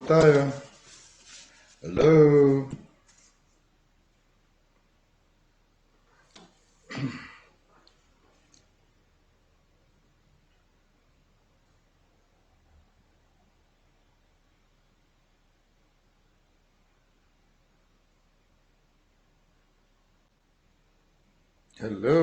tayo. Hello. Hello.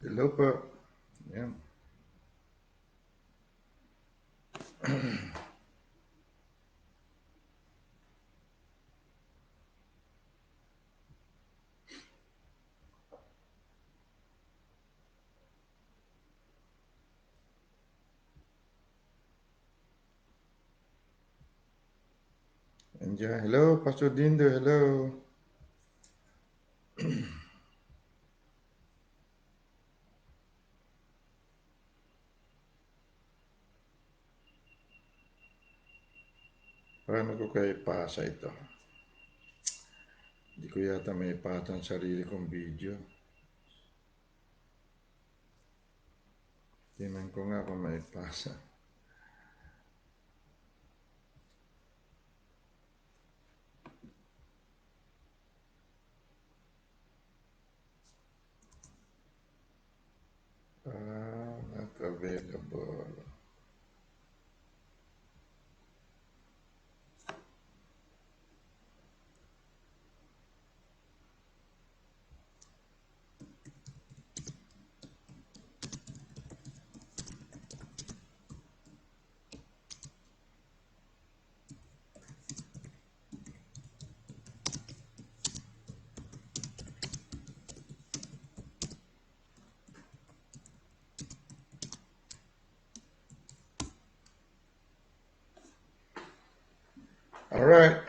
Hello po. Yan. Andiyan. Hello, Pastor Dindo. Hello. Paano ko kayo ipasa ito? Hindi ko yata may ipasa ang sarili kong video. Tingnan ko nga kung may ipasa. Not available. All right.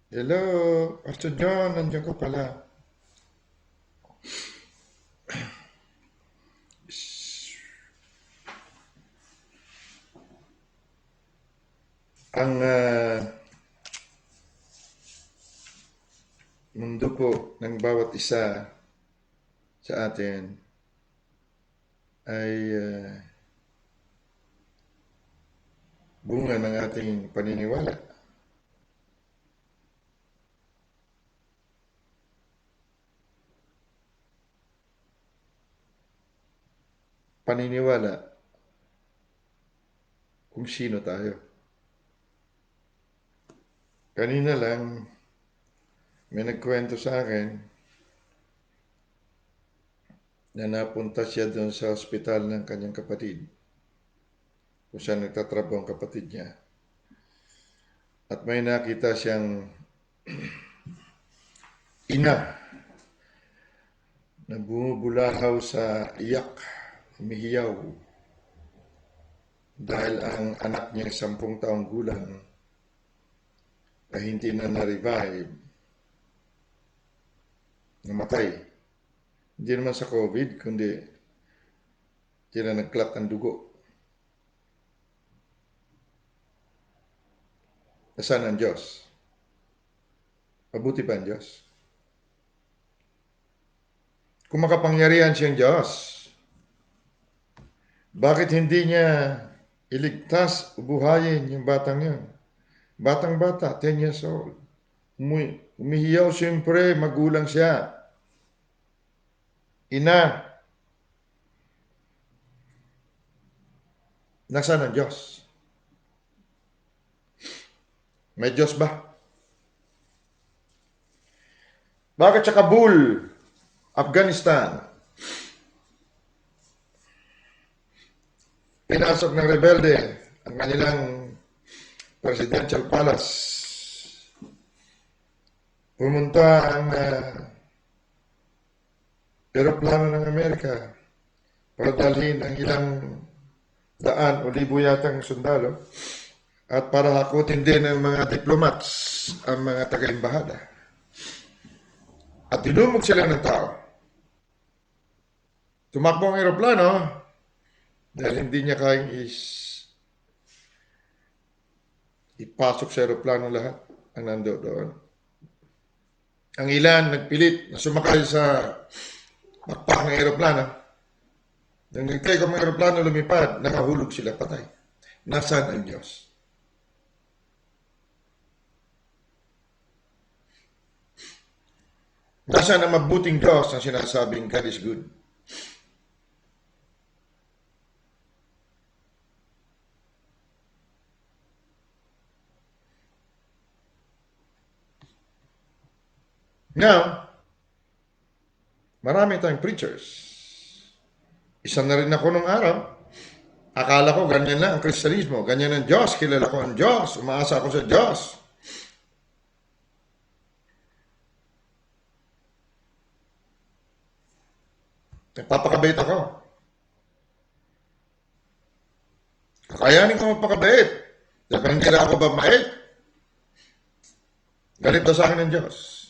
Hello, Pastor John. Nandiyan ko pala. Ang mundo po ng bawat isa sa atin ay bunga ng ating paniniwala. Paniniwala kung sino tayo. Kanina lang, may nagkwento sa akin na napunta siya doon sa ospital ng kanyang kapatid kung saan nagtatrabaho ang kapatid niya. At may nakita siyang ina na bumubulahaw sa iyak, umihiyaw dahil ang anak niya 10 taong gulang ay hindi na na-revive, namatay. Hindi naman sa COVID, kundi sila nag-clot ang dugo. Nasaan ang Diyos? Mabuti ba ang Diyos? Kung makapangyarihan siyang Diyos, bakit hindi niya iligtas o buhayin yung batang yun? Batang-bata, 10 years old. Umihiyaw siyempre, magulang siya. Ina, nasaan ang Diyos? May Diyos ba? Bakit sa Kabul, Afghanistan, pinasok ng rebelde ang kanilang presidential palace? Pumunta ang eroplano ng Amerika para dalhin ang ilang daan o libo yatang sundalo at para hakutin din ng mga diplomats ang mga taga-embahada. At dinumog sila ng tao. Tumakbo ang eroplano dahil hindi niya kayang ipasok sa eroplano lahat ang nando doon. Ang ilan nagpilit na sumakay sa pakpak ng eroplano. Nang nag-take off ang eroplano lumipad, nakahulog sila patay. Nasaan ang Diyos? Nasaan ang mabuting Diyos ang sinasabing God is good? Now, marami tayong preachers. Isa na rin ako nung araw. Akala ko ganyan lang ang Kristyanismo. Ganyan ang Diyos. Kilala ko ang Diyos. Umaasa ako sa Diyos. Nagpapakabait ako. Kakayanin ko magpakabait. Dahil hindi na ako babait. Galit daw sa akin ng Diyos.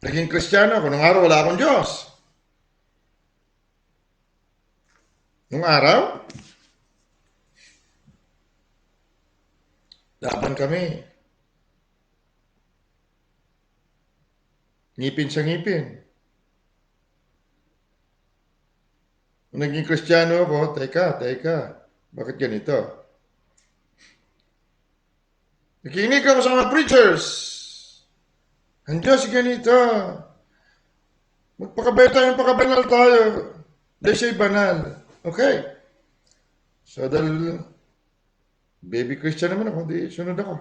Naging Kristiyano ako. Nung araw, wala akong Diyos. Nung araw, laban kami. Ngipin sa ngipin. Nung naging Kristiyano ako, teka, bakit ganito? Nakinig ako sa mga preachers. Ang Diyos ganito. Magpakabay tayo, magpakabanal tayo. Dahil siya'y banal. Okay. So, dahil baby Christian naman ako, di sunod ako.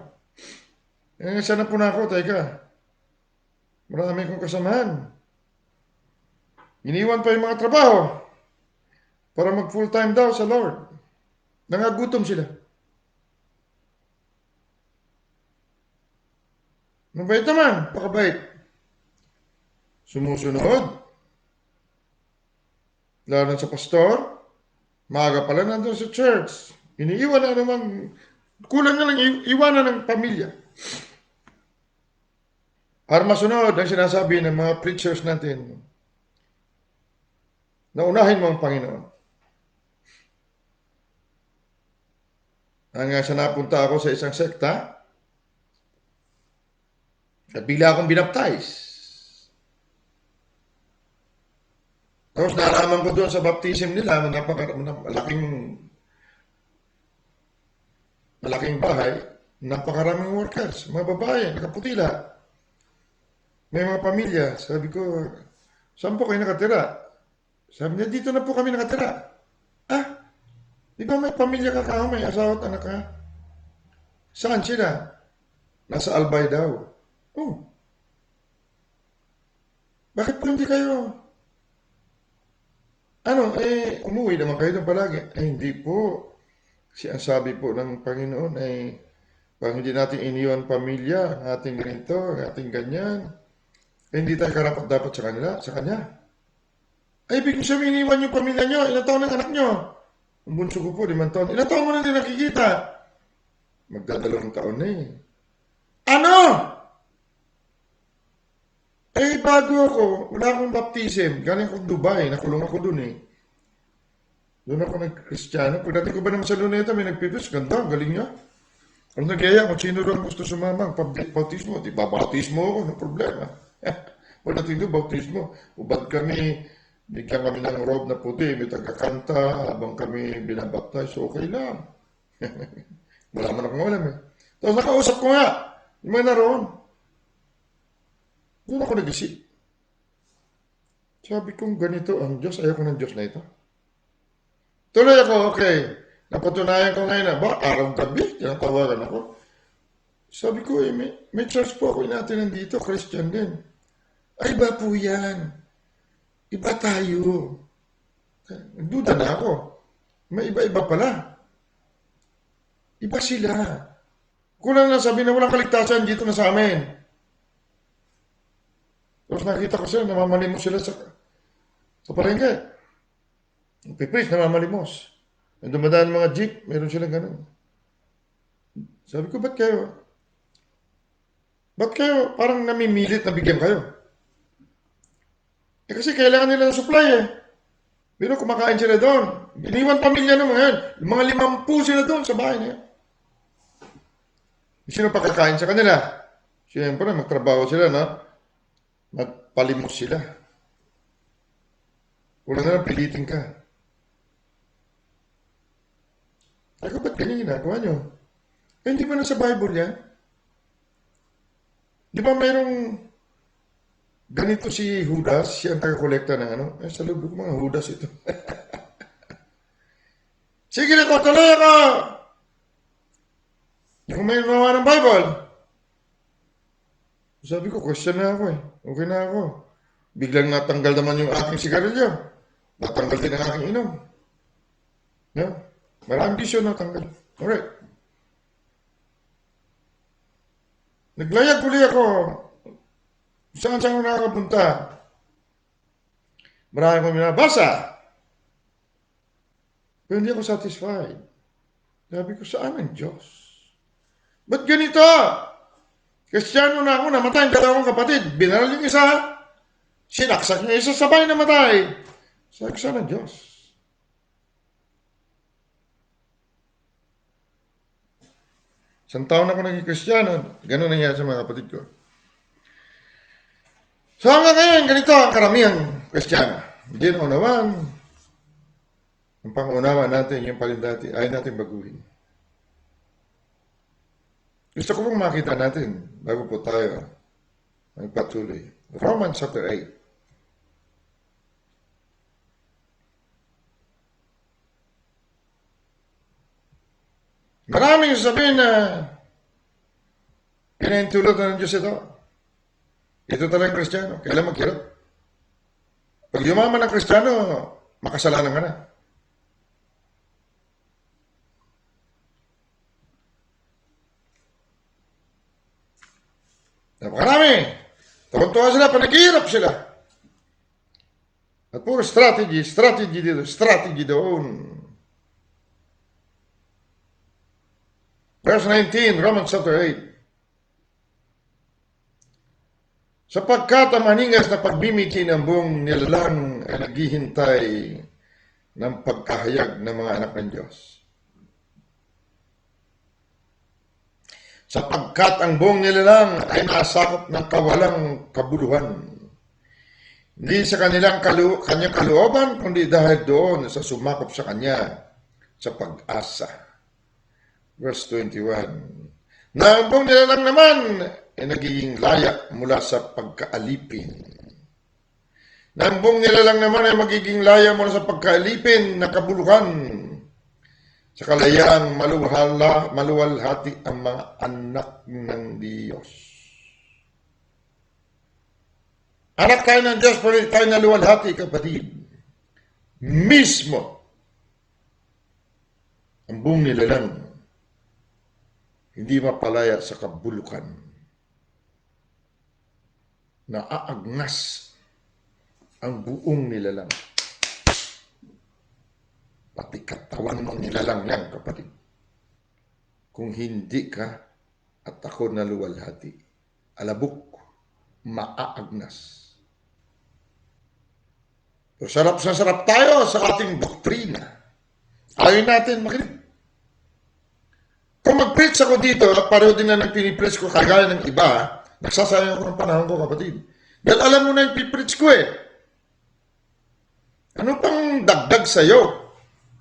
Sana po na ako, teka. Marami kong kasamahan. Iniwan pa yung mga trabaho para mag full time daw sa Lord. Nangagutom sila. Mabait naman, pakabait. Sumusunod. Lalo sa pastor, maaga pala nandun sa church. Iniiwan na naman, kulang na lang iwanan ng pamilya. Para masunod ang sinasabi ng mga preachers natin, na unahin mo ang Panginoon. Hanggang sa napunta ako sa isang sekta, at bigla akong binaptize. Tapos nalaman ko doon sa baptism nila, malaking bahay, napakaraming workers, mga babae, nakaputila. May mga pamilya. Sabi ko, saan po kayo nakatira? Sabi niya, dito na po kami nakatira. Ah, di ba may pamilya ka ka? May asawa at anak ka? Saan sila? Nasa Albay daw. Oh, bakit po hindi kayo? Umuwi naman kayo doon palagi. Hindi po. Kasi ang sabi po ng Panginoon ay, pag hindi natin iniwan pamilya, ang ating ganito, ang ating ganyan, hindi tayo karapat dapat sa Kanya. Ay, ibig sabihin, iniwan yung pamilya nyo, ilang taon ng anak nyo? Ang bunso ko po, 5 taon. Ilang taon mo na din nakikita? Magdadalawang taon na eh. Ano? Bago ako, wala akong baptism. Galing ako Dubai, nakulong ako dun eh. Doon ako nag-Kristiyano. Pagdating ko ba naman sa Luneta, may nagpipis. Ganda, galing niya. Ano nagyaya, kung sino rin gusto sumama, bautismo, di ba bautismo ako, no problema. Pagdating doon, bautismo, ubad kami, bigyan kami ng robe na puti, may tagakanta, habang kami binabaptize, so okay lang. Wala man akong alam eh. Tapos nakausap ko nga, yung mga naroon. Doon ako nag-isip. Sabi kong ganito ang Diyos, ayaw ko ng Diyos na ito. Tuloy ako, okay. Napatunayan ko ngayon na, araw-gabi, tinatawagan ako. Sabi ko, may church po ako natin nandito, Christian din. Ay, iba po yan. Iba tayo. Nagduda na ako. May iba-iba pala. Iba sila. Kulang na sabi na walang kaligtasan dito na sa amin. Tapos nakita ko sila, namamalimos sila sa palengke. Pipris, namamalimos. Ang dumadaan mga jeep, meron silang ganun. Sabi ko, ba't kayo? Ba't kayo parang namimilit na bigyan kayo? Eh kasi kailangan nila ng supply eh. Pero kumakain sila doon. Iniwan pamilya ng mga yan. Mga 50 sila doon sa bahay niya. Sino pakakain sa kanila? Siyempre, magtrabaho sila, no? Magpalimos sila. Wala na lang pilitin ka. Ako, ba't ganyan ginagawa nyo? Eh, hindi ba nasa Bible yan? Di ba mayroong ganito si Judas, siya ang taga-kolekta ng ano? Eh, sa loob ko mga Judas ito. Sige na ko, tuloy ako! Kung may nawa ng Bible. Sabi ko, question na ako eh. Okay na ako. Biglang natanggal naman yung aking sigarilyo. Natanggal din ang aking inom. No? Maraming bisyo natanggal. Alright. Naglayag uli ako. Saan ako nakakapunta? Marami akong binabasa. Pero hindi ako satisfied. Sabi ko, saan ang Diyos? Ba't ganito? Kristiyano na ako, namatay ang dalawang kapatid. Binaral yung isa. Sinaksak niya isa, sabay namatay. Sabi ko, saan ang Diyos? Isang taon ako naging Kristiyano. Ganun nangyari sa mga kapatid ko. So hanggang ngayon, ganito ang karamihang Kristiyano. Hindi na unawan. Ang pangunawa natin, yung palindati, ay natin baguhin. Gusto ko pong makita natin, bago po tayo magpatuloy. Romans chapter 8. Maraming sabihin na pinahintulot na ng Diyos ito. Ito talagang Kristiyano. Kailan magkirot? Pag yumaman ng Kristiyano, makasalanan ka na. Napakarami. Tuwan-tuwa sila, panaghihirap sila. At puro strategy dito, strategy doon. Verse 19, Romans chapter 8. Sapagkat ang maningas na pagbimiti ng buong nilalang ay naghihintay ng pagkahayag ng mga anak ng Diyos. Sapagkat ang buong nilalang ay nasakop ng kawalang kabuluhan. Hindi sa kanyang kalooban, kundi dahil doon sa sumakop sa kanya sa pag-asa. Verse 21. Na ang buong nilalang naman ay nagiging laya mula sa pagkaalipin. Na ang buong nilalang naman ay magiging laya mula sa pagkaalipin na kabuluhan. Sa kalayaang maluwalhati ang mga anak ng Diyos. Anak tayo ng Diyos, pero tayo naluwalhati, kapatid. Mismo ang buong nilalang hindi mapalaya sa kabulukan. Naaagnas ang buong nilalang. Pati katawan ng nilalang yan, kapatid. Kung hindi ka at ako naluwalhati, alabok, maaagnas. So, sarap tayo sa ating doktrina. Ayaw natin makinig. Kung mag-preach ako dito at pareho din na ng pinipreach ko kagaya ng iba, nagsasayang ko ng panahon ko, kapatid. Dahil alam mo na yung pipreach ko eh. Ano pang dagdag sa'yo?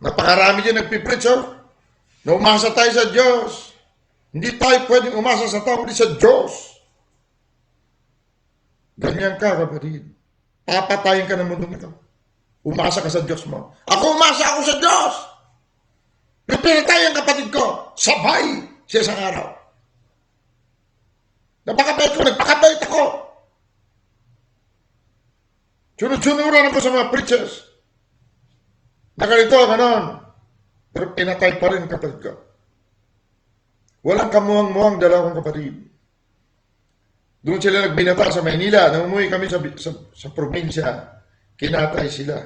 Napakarami din nagpipreach oh. Na umasa tayo sa Diyos. Hindi tayo pwedeng umasa sa tao, hindi sa Diyos. Ganyan ka, kapatid. Papatayin ka ng mundong ito. Umasa ka sa Diyos mo. Ako umasa ako sa Diyos. Pinatay ang kapatid ko. Sabay sa isang araw. Napakabait ko, nagpakabait ako. Sunod-sunuran ako sa mga preachers. Na ganito, ganon. Pero pinatay pa rin kapatid ko. Walang kamuhang-muhang dalawang kapatid. Doon sila nagbinata sa Maynila. Nang umuwi kami sa probinsya, kinatay sila.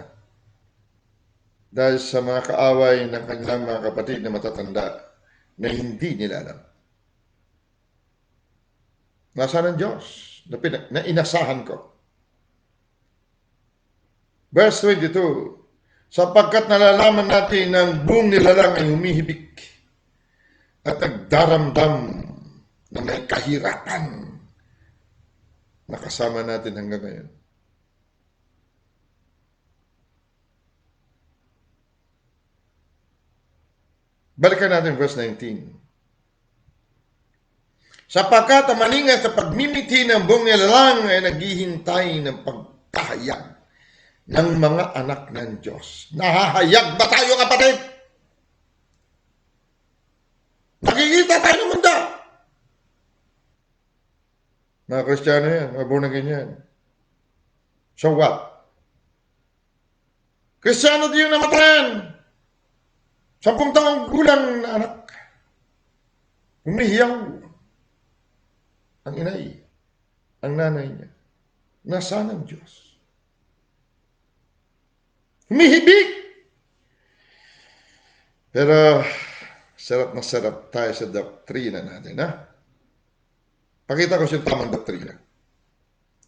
Dahil sa mga kaaway ng kanilang mga kapatid na matatanda na hindi nila alam. Nasaan ang Diyos na inasahan ko? Verse 22, sapagkat nalalaman natin ng buong nilalang ay humihibik at nagdaramdam na may kahirapan na kasama natin hanggang ngayon. Balikan natin verse 19. Sapagkat ang maningas sa pagmimiti ng buong nilalang ay naghihintay ng pagkahayag ng mga anak ng Diyos. Nahahayag ba tayo, kapatid? Nakikita tayo ng mundo. Mga Kristiyano yan, mga born again yan. So what? Kristiyano din yung namatayan. 10 taong gulang na anak. Umihiyaw. Ang inay, ang nanay niya. Nasaan ang Diyos? Humihibik. Pero sarap na sarap tayo sa doktrina natin, ha? Pakita ko siyang tamang doktrina.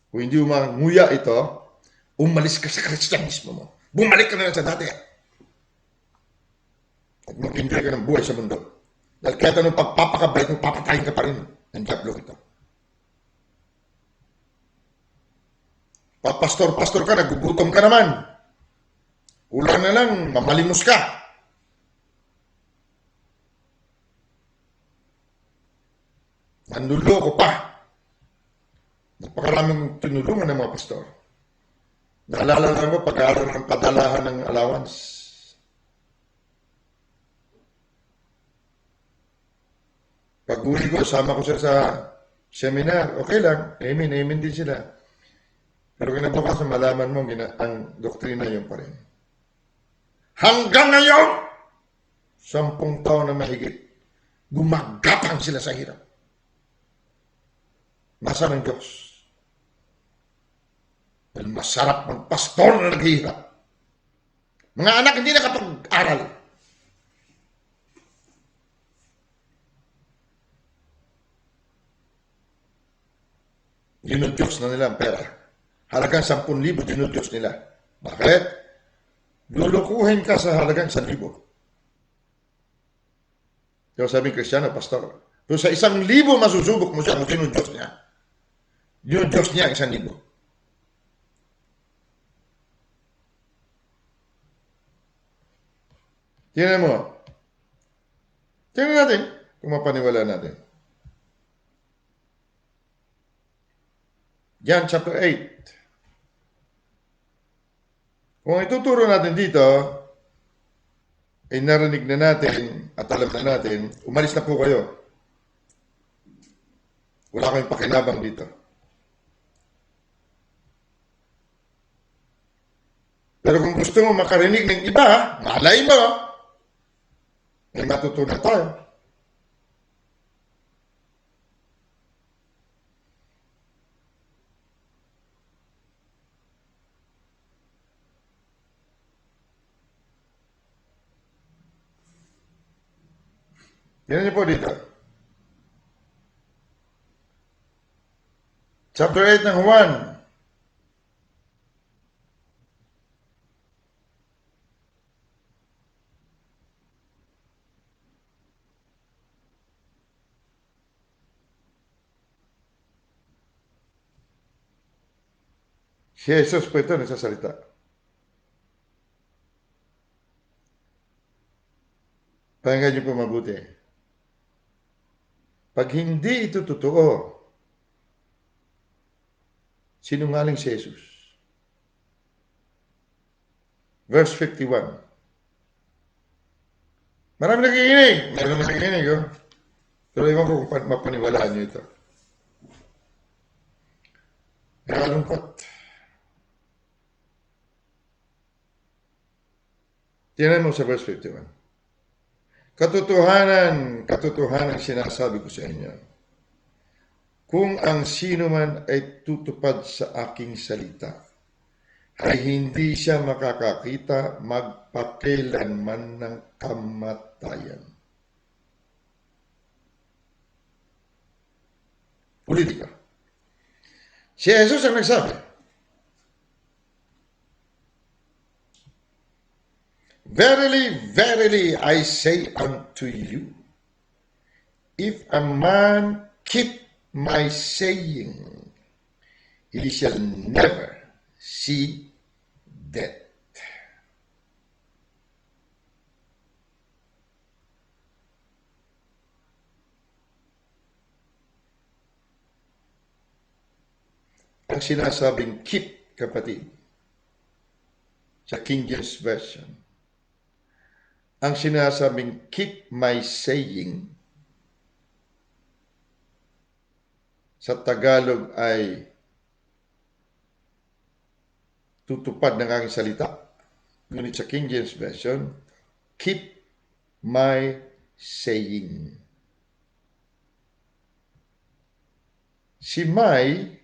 Kung hindi umanguya ito, umalis ka sa Kristyanismo mo. Bumalik ka na lang sa dati. At mag-enjoy ka ng buhay sa mundo. Dahil kahit anong pagpapakabait mo, papatayin ka pa rin ng diablo ito. Pastor-pastor ka, nagugutom ka naman. Kulang na lang, mamalimos ka. Nanluloko pa. Napakaraming tinulungan ng mga pastor. Naalala lang mo pag-aaral ng padalahan ng allowance. Pag-uli ko, sama ko siya sa seminar. Okay lang, amen, amen din sila. Pero kinabukasan malaman mo ang doktrina yun pa rin. Hanggang ngayon, 10 taon na mahigit, gumagapang sila sa hirap. Nasaan ang Diyos? Dahil masarap ng pastor na naghihirap. Mga anak hindi nakapag-aral. Dinudiyos na nila ang pera. Halagang 10,000 dinudiyos nila. Bakit? Lulukuhin ka sa halagang 1,000. Kaya sabi ng Kristiyano, pastor, pero sa 1,000 masusubok mo siya kung dinudiyos niya. Dinudiyos niya ang 1,000. Tingnan mo. Tingnan natin kung mapaniwala natin. John chapter 8. Kung ituturo natin dito, ay narinig na natin at alam na natin, umalis na po kayo. Wala kayong pakinabang dito. Pero kung gusto mo makarinig ng iba, malay mo, may matutunan tayo. Yan niyo po dito. Chapter 8 ng Juan. Si Jesus po ito nagsasalita. Pakinggan niyo po mabuti. Pag hindi ito totoo, sinungaling si Jesus. Verse 51. Marami nakikinig. Meron nakikinig, oh. Pero iwan ko kung mapaniwalaan niyo ito. Nakalungkot. Tingnan mo sa verse 51. Katotohanan sinasabi ko sa inyo. Kung ang sino man ay tutupad sa aking salita, ay hindi siya makakakita magpakailanman ng kamatayan. Ulitin ko. Si Jesus ang nagsabi, Verily, verily, I say unto you, if a man keep my saying, he shall never see death. Ang sinasabing keep, kapatid, sa King James Version, ang sinasabing keep my saying, sa Tagalog ay tutupad ng aking salita. Ngunit sa King James Version, keep my saying. Si May,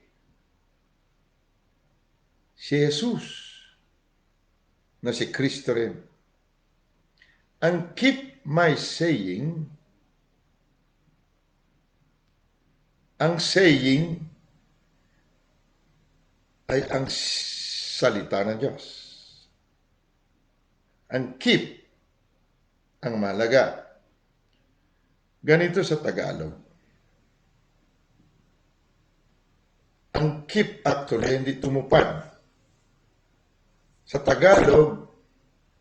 si Jesus, na si Kristo rin. Ang keep my saying, ang saying ay ang salita ng Diyos. Ang keep, ang mahalaga. Ganito sa Tagalog. Ang keep actually hindi tumupad. Sa Tagalog,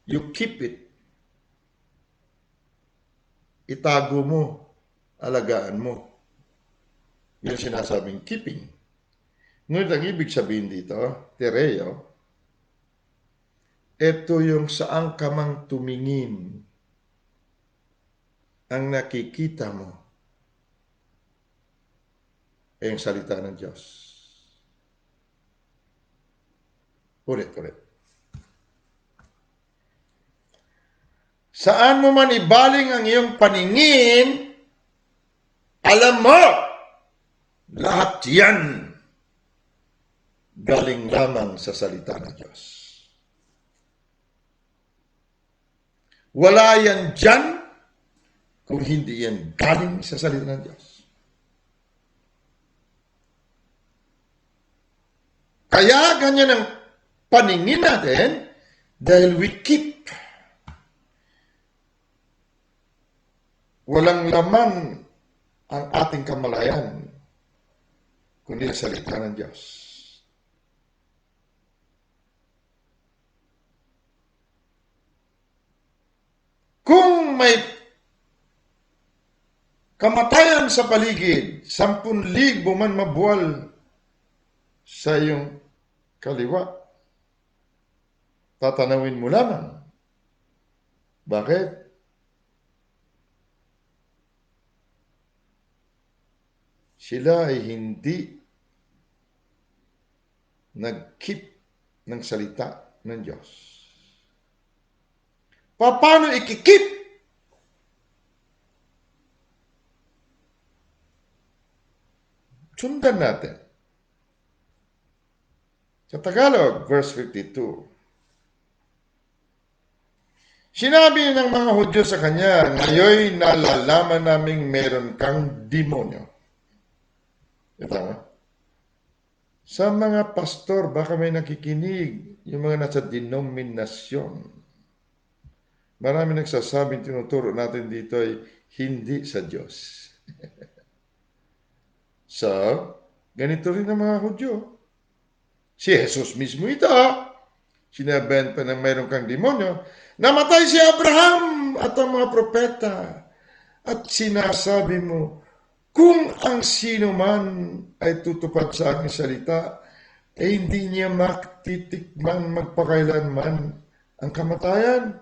you keep it. Itago mo, alagaan mo. Yung sinasabing keeping. Ngunit ang ibig sabihin dito, tereo, ito yung saan ka mang tumingin, ang nakikita mo ay ang salita ng Diyos. Ulit. Saan mo man ibaling ang iyong paningin, alam mo, lahat yan galing lamang sa salita ng Diyos. Wala yan dyan kung hindi yan galing sa salita ng Diyos. Kaya ganyan ang paningin natin dahil we keep. Walang laman ang ating kamalayan kundi ang salita ng Diyos. Kung may kamatayan sa paligid, 10,000 man mabuwal sa iyong kaliwa, tatanawin mo lamang. Bakit? Sila ay hindi nag-keep ng salita ng Diyos. Paano ikikip? Sundan natin. Sa Tagalog, verse 52. Sinabi ng mga Hudyo sa kanya, ngayon nalalaman naming meron kang demonyo. Ito nga. Sa mga pastor, baka may nakikinig, yung mga nasa denominasyon. Marami nagsasabing tinuturo natin dito ay hindi sa Diyos. So, ganito rin ang mga Hudyo. Si Jesus mismo ito, sinabihan pa ng mayroon kang demonyo, namatay si Abraham at ang mga propeta. At sinasabi mo, kung ang sino man ay tutupad sa aking salita, hindi niya matitikman magpakailanman ang kamatayan.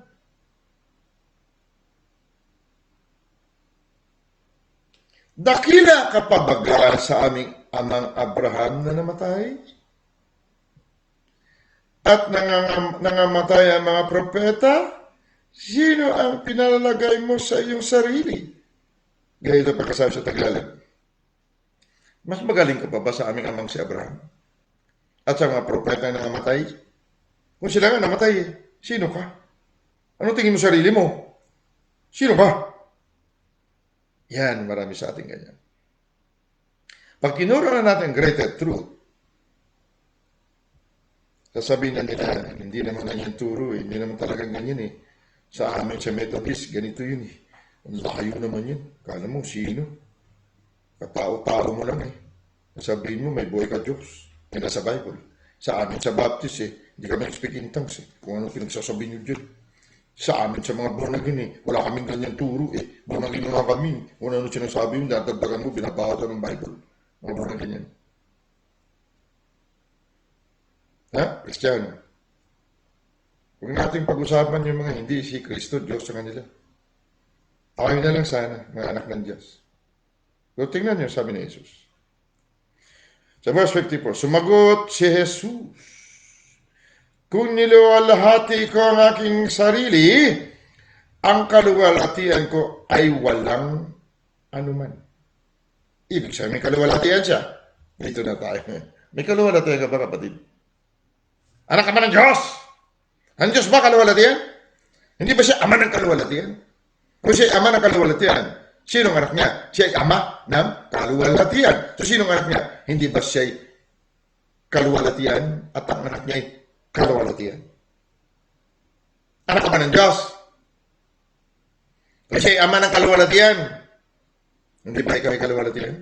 Dakila ka pa baga sa aming amang Abraham na namatay? At nangamatay ang mga propeta? Sino ang pinalalagay mo sa iyong sarili? Ganito pagkasabi sa Tagalog. Mas magaling ka pa ba sa aming amang si Abraham? At sa mga propeta na namatay? Kung sila nga namatay, sino ka? Ano tingin mo sa sarili mo? Sino ka? Yan, marami sa ating ganyan. Pag tinuro na natin greater truth, sasabihin na nila, hindi naman ganyan turo eh. Hindi naman talagang ganyan eh. Sa amin sa Methodist, ganito yun eh. Ang layo naman yun. Kala mo, sino? Katao-tao mo lang eh. Sabihin mo, may buhay ka Diyos. Yan sa Bible. Sa amin sa Baptist eh, hindi kami speak in tongues eh. Kung anong pinagsasabihin nyo dyan. Sa amin sa mga born again eh, wala kaming ganyan turo eh. Born again naman kami. Kung ano sinasabi mo, dadagdagan mo, binabawatan ng Bible. Mga born again yan. Ha? Kristiyano. Huwag natin pag-usapan yung mga hindi si Kristo, Diyos sa kanila. Tayo na lang sana, mga anak ng Diyos. So, tingnan niyo, sabi ni Jesus. Sa verse 54, sumagot si Jesus, kung niluwalhati ko ang aking sarili, ang kaluwalhatian ko ay walang anuman. Ibig sabihin, may kaluwalhatian siya. Dito na tayo. May kaluwalhatian ka ba, kapatid? Anak ka ba ng Diyos? Ang Diyos ba kaluwalhatian? Hindi ba siya ama ng kaluwalhatian? Kung siya ama ng kaluwalhatian, sinong anak niya? Siya ay ama ng kaluwalhatian. So, sinong anak niya? Hindi ba siya ay kaluwalhatian at ang anak niya ay kaluwalhatian? Anak ka ba ng Diyos? Kung siya ay ama ng kaluwalhatian, hindi ba ikaw ay kaluwalhatian?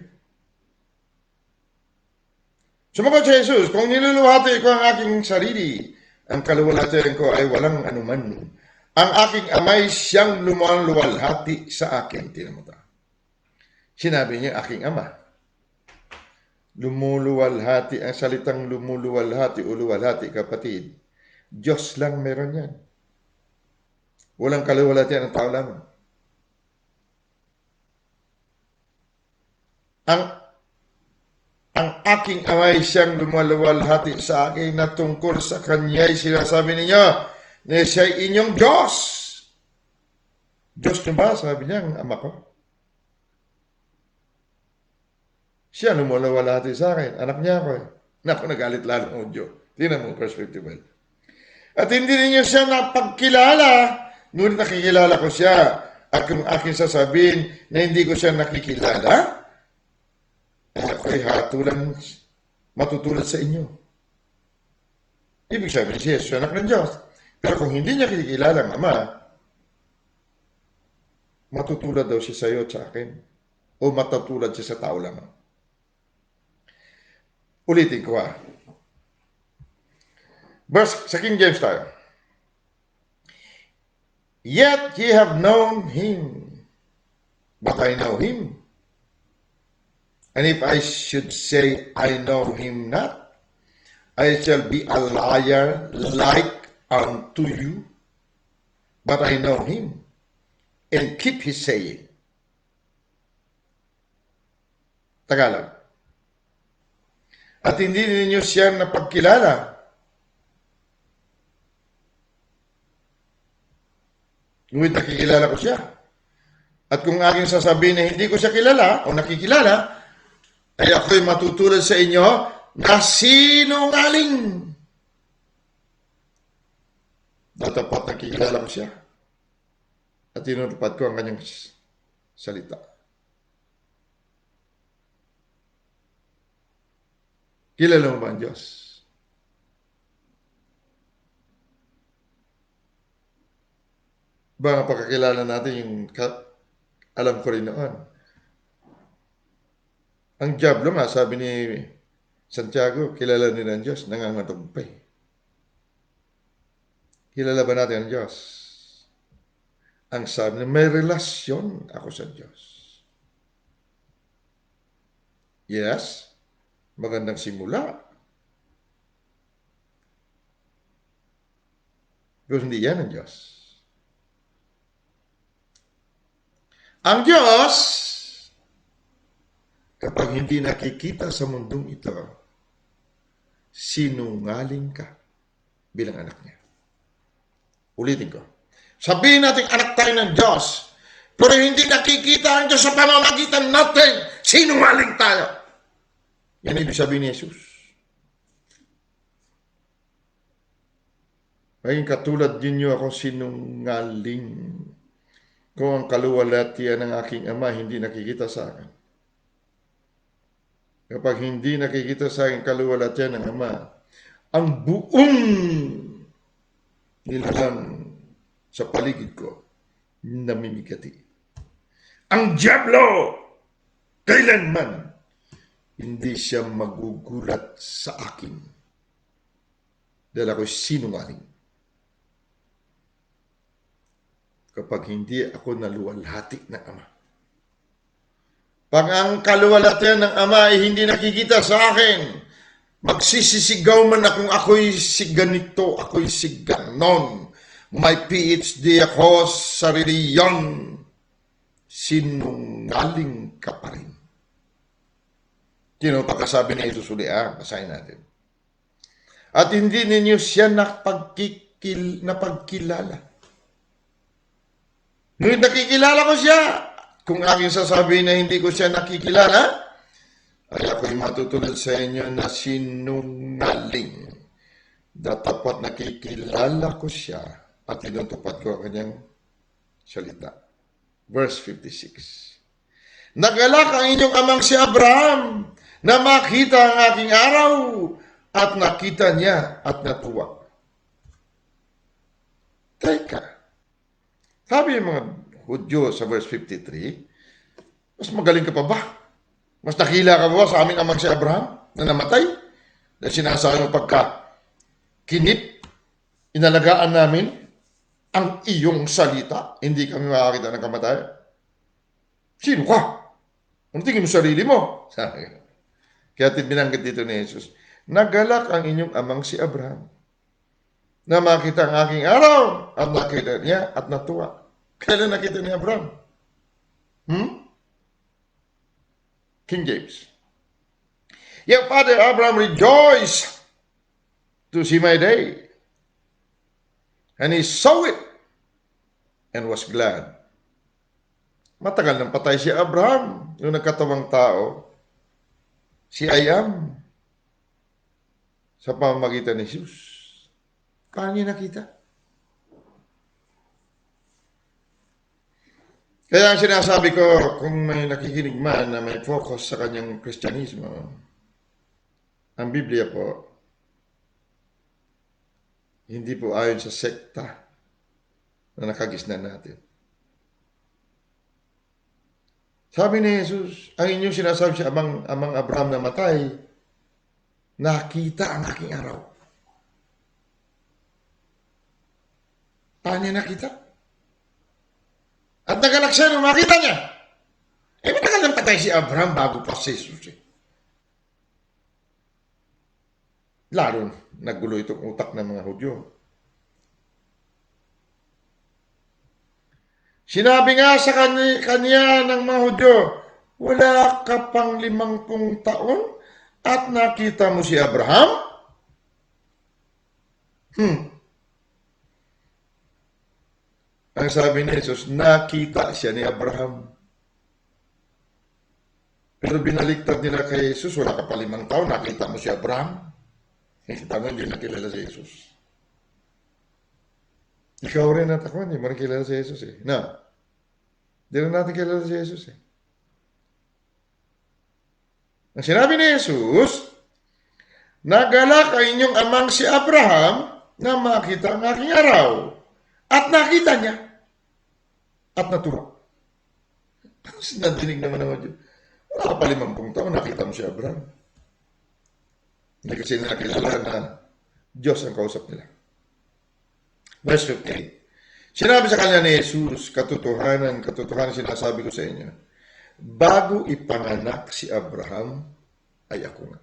Sumagot si Jesus, kung niluluhati ko ang aking sarili, ang kaluwalhatian ko ay walang anuman. Ang aking amay siyang lumalwalhati sa akin. Tinamuta. Sinabi niya, aking ama. Lumuluwalhati, ang salitang lumuluwalhati o luwalhati, kapatid, Diyos lang meron yan. Walang kaluwalhatian ng tao lamang. Ang aking amay siyang lumaluwalhati sa akin na tungkol sa kanya'y sinasabi ninyo na siya'y inyong Diyos. Diyos niyo ba? Sabi niya, ang ama ko. Siya lumaluwalhati sa akin. Anak niya ako eh. Naku, nagalit lalo ang Diyos. Tingnan mo, perspective. At hindi ninyo siya napagkilala, ngunit nakikilala ko siya. At kung aking sasabihin na hindi ko siya nakikilala, ako'y matutulad sa inyo. Ibig sabihin siya, siya anak ng Diyos. Pero kung hindi niya kikilala ang ama, matutulad daw siya sa iyo at sa akin. O matutulad siya sa tao lamang. Ulitin ko ha. Verse sa King James tayo. Yet ye have known him, but I know him. And if I should say I know him not, I shall be a liar like unto you. But I know him, and keep his saying. Tagalog. At hindi ninyo siya napagkilala. Ngunit nakikilala ko siya. At kung aking sasabihin na hindi ko siya kilala o nakikilala, ay ako'y matutulad sa inyo na sinungaling. Datapat nakikilala ko siya. At tinutupad ko ang kanyang salita. Kilala mo ba ang Diyos? Ba, pagkakilala natin yung alam ko rin noon. Ang diablo nga, sabi ni Santiago, kilala nila ang Diyos, nangangatagumpay. Kilala ba natin ang Diyos? Ang sabi niya, may relasyon ako sa Diyos. Yes, magandang simula. Pero hindi yan ang Diyos. Ang Diyos, kapag hindi nakikita sa mundong ito, sinungaling ka bilang anak niya. Ulitin ko. Sabihin natin anak tayo ng Diyos, pero hindi nakikita ang Diyos sa pamamagitan natin, sinungaling tayo. Yan ibig sabihin ni Jesus. Maging katulad ninyo ako sinungaling. Kung ang kaluwalhatian ng aking ama hindi nakikita sa akin. Kapag hindi nakikita sa akin kaluwalhatian ng ama, ang buong nilalang sa paligid ko, namimigati. Ang Diablo, kailanman, hindi siya magugulat sa akin. Dahil ako'y sinungaling. Kapag hindi ako naluwalhati ng Ama. Pag ang kaluwalhatian ng Ama ay hindi nakikita sa akin, magsisisigaw man akong ako'y si ganito, ako'y si ganon. May PhD ako sa reliyon. Sinungaling ka pa rin. Sino pagkasabi ni Jesus uli, basahin natin. At hindi ninyo siya napagkilala. Ngunit nakikilala ko siya. Kung aking sasabihin na hindi ko siya nakikilala, ay ako'y matutulad sa inyo na sinungaling. Datapat nakikilala ko siya at tinutupad ko ang kanyang salita. Verse 56. Nagalak ang inyong amang si Abraham na makita ang aking araw at nakita niya at natuwa. Teka. Sabi yung mga Hudyo sa verse 53, mas magaling ka pa ba? Mas nakila ka ba sa aming amang si Abraham na namatay? Dahil sinasabi mo pagka kinip, inalagaan namin ang iyong salita, hindi kami makakita ng kamatayan. Sino ka? Ano tingin mo sarili mo? Sabi. Kaya binanggit dito ni Jesus, nagalak ang inyong amang si Abraham na makita ang aking araw at nakita niya at natuwa. Kailan nakita ni Abraham? King James. Your father Abraham rejoiced to see my day. And he saw it and was glad. Matagal nang patay si Abraham, yung nagkatawang tao. Si Ayam, sa pamamagitan ni Jesus. Paano niya nakita? Kaya ang sinasabi ko, kung may nakikinig man na may focus sa kanyang Kristyanismo, ang Biblia po, hindi po ayon sa sekta na nakagisnan natin. Sabi ni Jesus, ang inyong sinasabi sa amang Abraham na matay, nakita ang aking araw. Paano niya nakita? At nagalak siya nung makita niya. Matagal nang patay si Abraham bago pa si Jesus. Lalo, naggulo itong utak ng mga Hudyo. Sinabi nga sa kanya ng mga Hudyo, wala ka pang 50 taon at nakita mo si Abraham? Ang sabi ni Jesus, nakita siya ni Abraham. Pero binaliktad nila kay Jesus, wala ka pa 5 taon, nakita mo si Abraham? Kita mo, hindi nakilala si Jesus. Ikaw rin at ako, hindi mo rin kilala si Jesus eh. Hindi rin natin kilala si Jesus eh. Ang sinabi ni Jesus, nagalak ang inyong amang si Abraham na makita ang aking araw. At nakita niya. At natuwa. Tapos nadinig naman naman yun. Wala ka pa 50 taon, nakita mo si Abraham. Hindi kasi nila kilala na Diyos ang kausap nila. Verse 58. Sinabi sa kanya ni Jesus, katotohanan, katotohanan sinasabi ko sa inyo, bago ipanganak si Abraham, ay ako nga.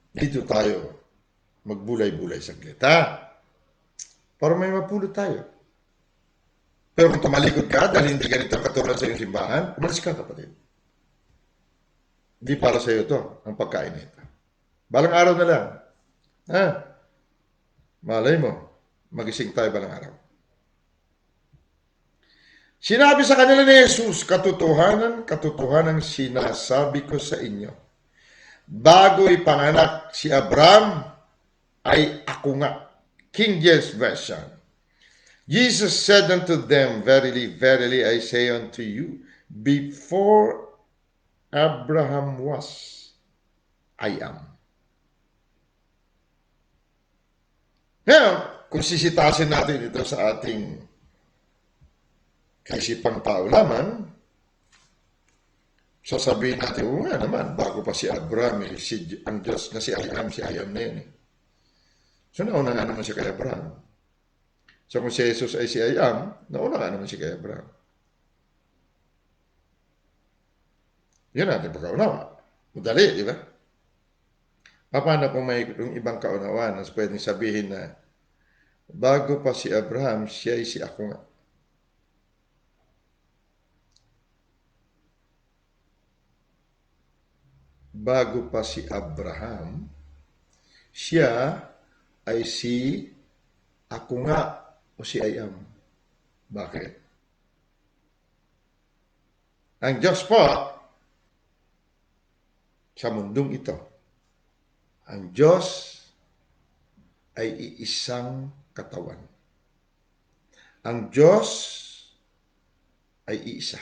Dito tayo magbulay-bulay saglit, ha? Para may mapulot tayo. Pero kung tumalikod ka dahil hindi ganito katulad sa iyong simbahan, umalis ka, kapatid. Hindi para sa iyo to ang pagkain nito. Balang araw na lang. Ha? Malay mo, magising tayo balang araw. Sinabi sa kanila ni Jesus, katotohanan, katotohanan sinasabi ko sa inyo. Bago ipanganak si Abraham, ay ako nga. King James Version. Jesus said unto them, verily, verily, I say unto you, before Abraham was, I am. Ngayon, kung sisitasin natin ito sa ating kaisipang tao lamang, sasabihin natin, oo nga naman, bago pa si Abraham, ang Diyos na si I am na yun. So, nauna nga naman siya kay Abraham. So, kung si Jesus ay si I am, nauna nga naman siya kay Abraham. Yan natin pagkaunawa. Madali, di ba? Paano kung may ibang kaunawaan na pwedeng sabihin na bago pa si Abraham, siya ay si ako nga. Bago pa si Abraham, siya ay si ako nga o si I am. Bakit? Ang Diyos po, sa mundong ito, ang Diyos ay iisang katawan. Ang Diyos ay iisa.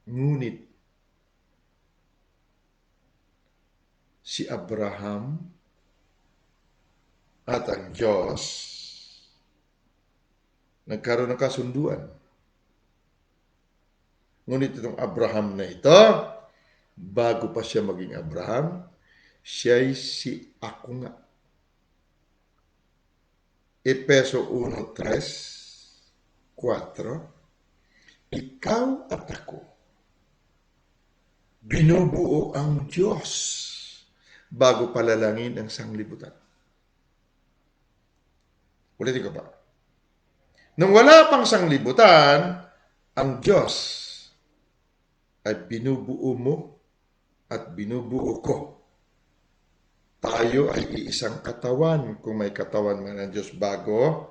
Ngunit, si Abraham at ang Diyos nagkaroon ng kasunduan. Ngunit itong Abraham na ito, bago pa siya maging Abraham, siya'y si ako nga. Efeso 1:3-4, ikaw at ako, binubuo ang Diyos bago palalangin ang sanglibutan. Ulitin ko pa. Nung wala pang sanglibutan, ang Diyos ay binubuo mo at binubuo ko. Tayo ay iisang katawan kung may katawan man ang Diyos bago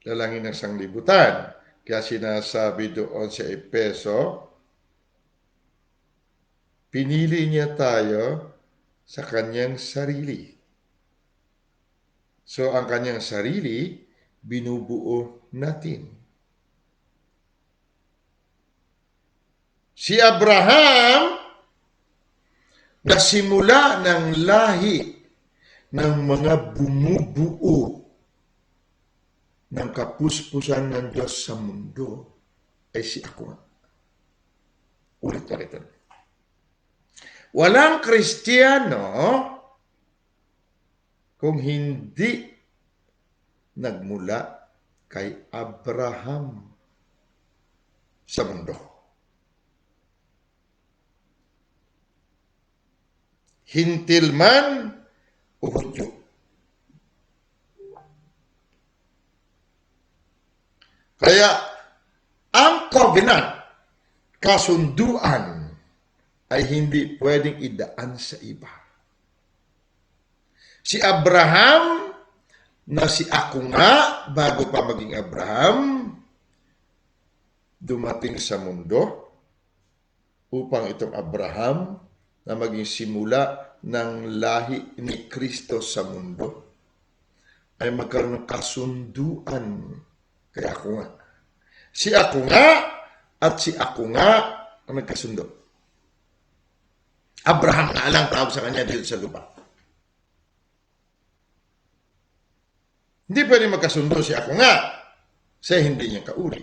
lalangin ng sanglibutan. Kaya sinasabi doon sa Efeso, pinili niya tayo sa kanyang sarili. So, ang kanyang sarili, binubuo natin. Si Abraham, nasimula ng lahi ng mga bumubuo ng kapuspusan ng Diyos sa mundo, ay si ako. Ulit. Walang Kristiyano kung hindi nagmula kay Abraham sa mundo. Hintil man o Hudyo. Kaya ang covenant, kasunduan, ay hindi pwedeng idaan sa iba. Si Abraham, na si ako nga, bago pa maging Abraham, dumating sa mundo upang itong Abraham na maging simula ng lahi ni Kristo sa mundo ay magkaroon ng kasunduan kay ako nga. Si ako nga at si ako nga ang nagkasundo. Abraham na alang tawag sa kanya dito sa lupa. Hindi pwede magkasundo si ako nga sa hindi niya kauri.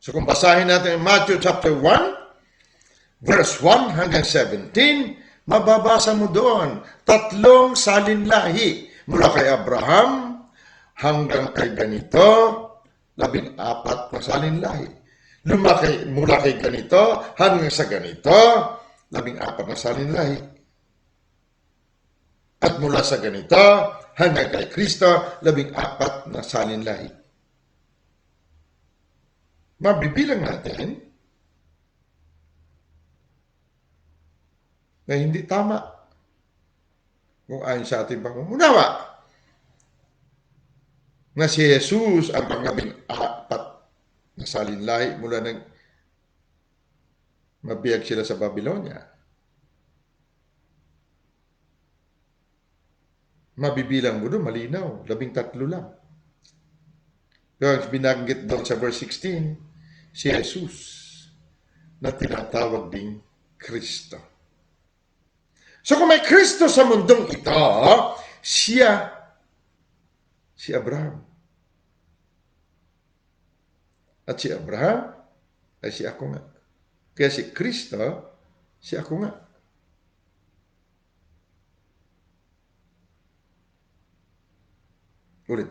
So kung basahin natin Matthew chapter 1, verse 1 hanggang 17, mababasa mo doon, 3 salinlahi mula kay Abraham hanggang kay ganito, 14 na salinlahi. Mula kay ganito hanggang sa ganito, 14 na salinlahi. At mula sa ganito hanggang kay Kristo, 14 na salinlahi. Mabibilang natin na hindi tama kung ayon sa ating pangunawa na si Jesus ang pang-14 na salinlahi mula nang mabiyag sila sa Babylonia. Mabibilang mo doon, malinaw, 13 lang. Pero binanggit doon sa verse 16, si Jesus na tinatawag ding Kristo. So kung may Kristo sa mundong ito, siya, si Abraham. At si Abraham ay si ako nga. Kaya si Kristo, si ako nga. Ulit.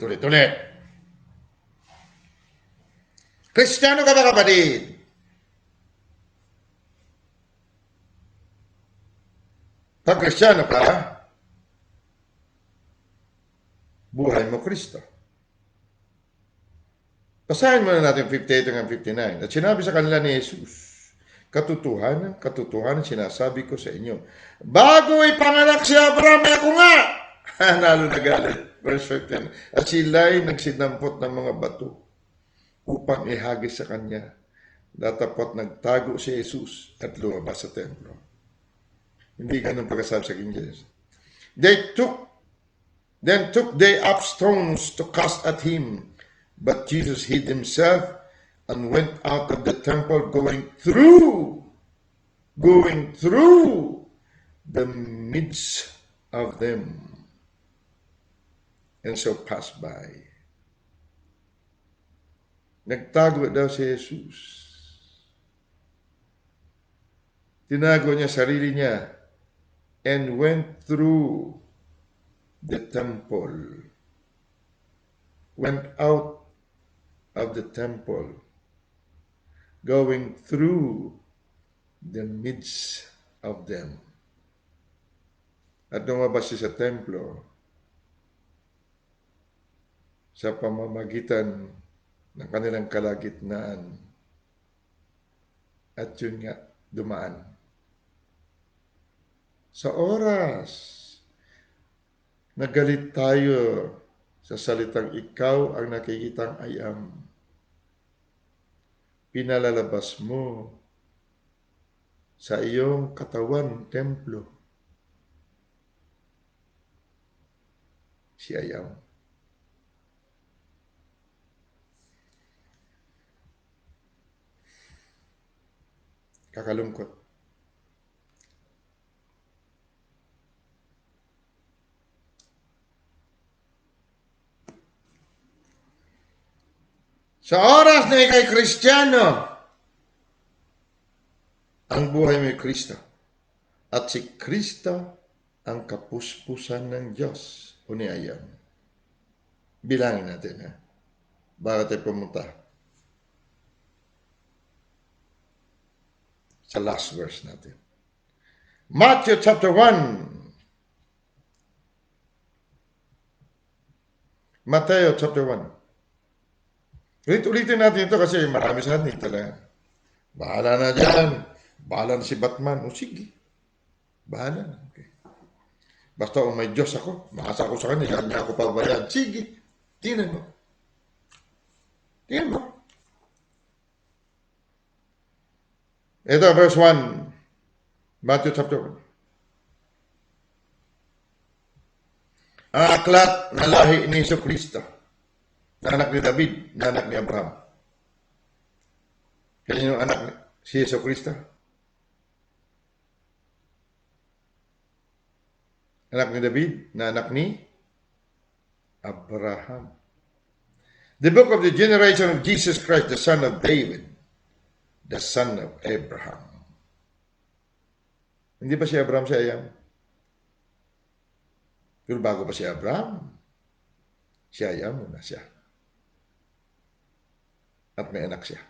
Kristiyano ka ba, kapatid? Pag Kristiyano ka, buhay mo Kristo. Basahin muna natin 58 hanggang 59. At sinabi sa kanila ni Jesus, katotohanan, sinasabi ko sa inyo, bago ipanganak si Abraham, ako nga! Nalo na galit. Verse 15. At sila'y nagsinampot ng mga bato upang ihagis sa kanya. Datapot nagtago si Jesus at lumabas sa templo. Hindi ganun pagkasabi sa King James. Then took they up stones to cast at him. But Jesus hid himself and went out of the temple going through the midst of them. And so passed by. Nagtago daw si Jesus. Tinago niya sarili niya and went through the temple. Went out of the temple, going through the midst of them. At lumabas siya sa templo sa pamamagitan ng kanilang kalagitnaan. At yun nga, dumaan. Sa oras, nagalit tayo sa salitang ikaw ang nakikitang ayam. Pinalalabas mo sa iyong katawan, templo, si ayam. Kakalungkot. Sa oras na ikay Kristiyano, ang buhay mo ay Kristo. At si Kristo ang kapuspusan ng Diyos o ni ayam. Bilangin natin, ha? Bago tayo pumunta sa last verse natin. Matthew chapter 1. Mateo chapter 1. Ulitin natin ito kasi marami sa atin talaga. Bahala na dyan. Bahala na si Batman. O sige. Bahala na. Okay. Basta kung may Diyos ako, makasa ako sa kanya, hindi ako pabayaan. Sige. Tingnan mo. Tingnan mo. Ito, verse 1. Matthew chapter 1. Ang aklat na lahi ni Jesu Kristo. Anak ni David, anak ni Abraham. Kasi yung anak si Jesu Kristo. Anak ni David, anak ni Abraham. The book of the generation of Jesus Christ, the son of David. the son of Abraham. Hindi pa si Abraham si Ayam. Pero bago pa si Abraham, si Ayam muna siya. At may anak siya.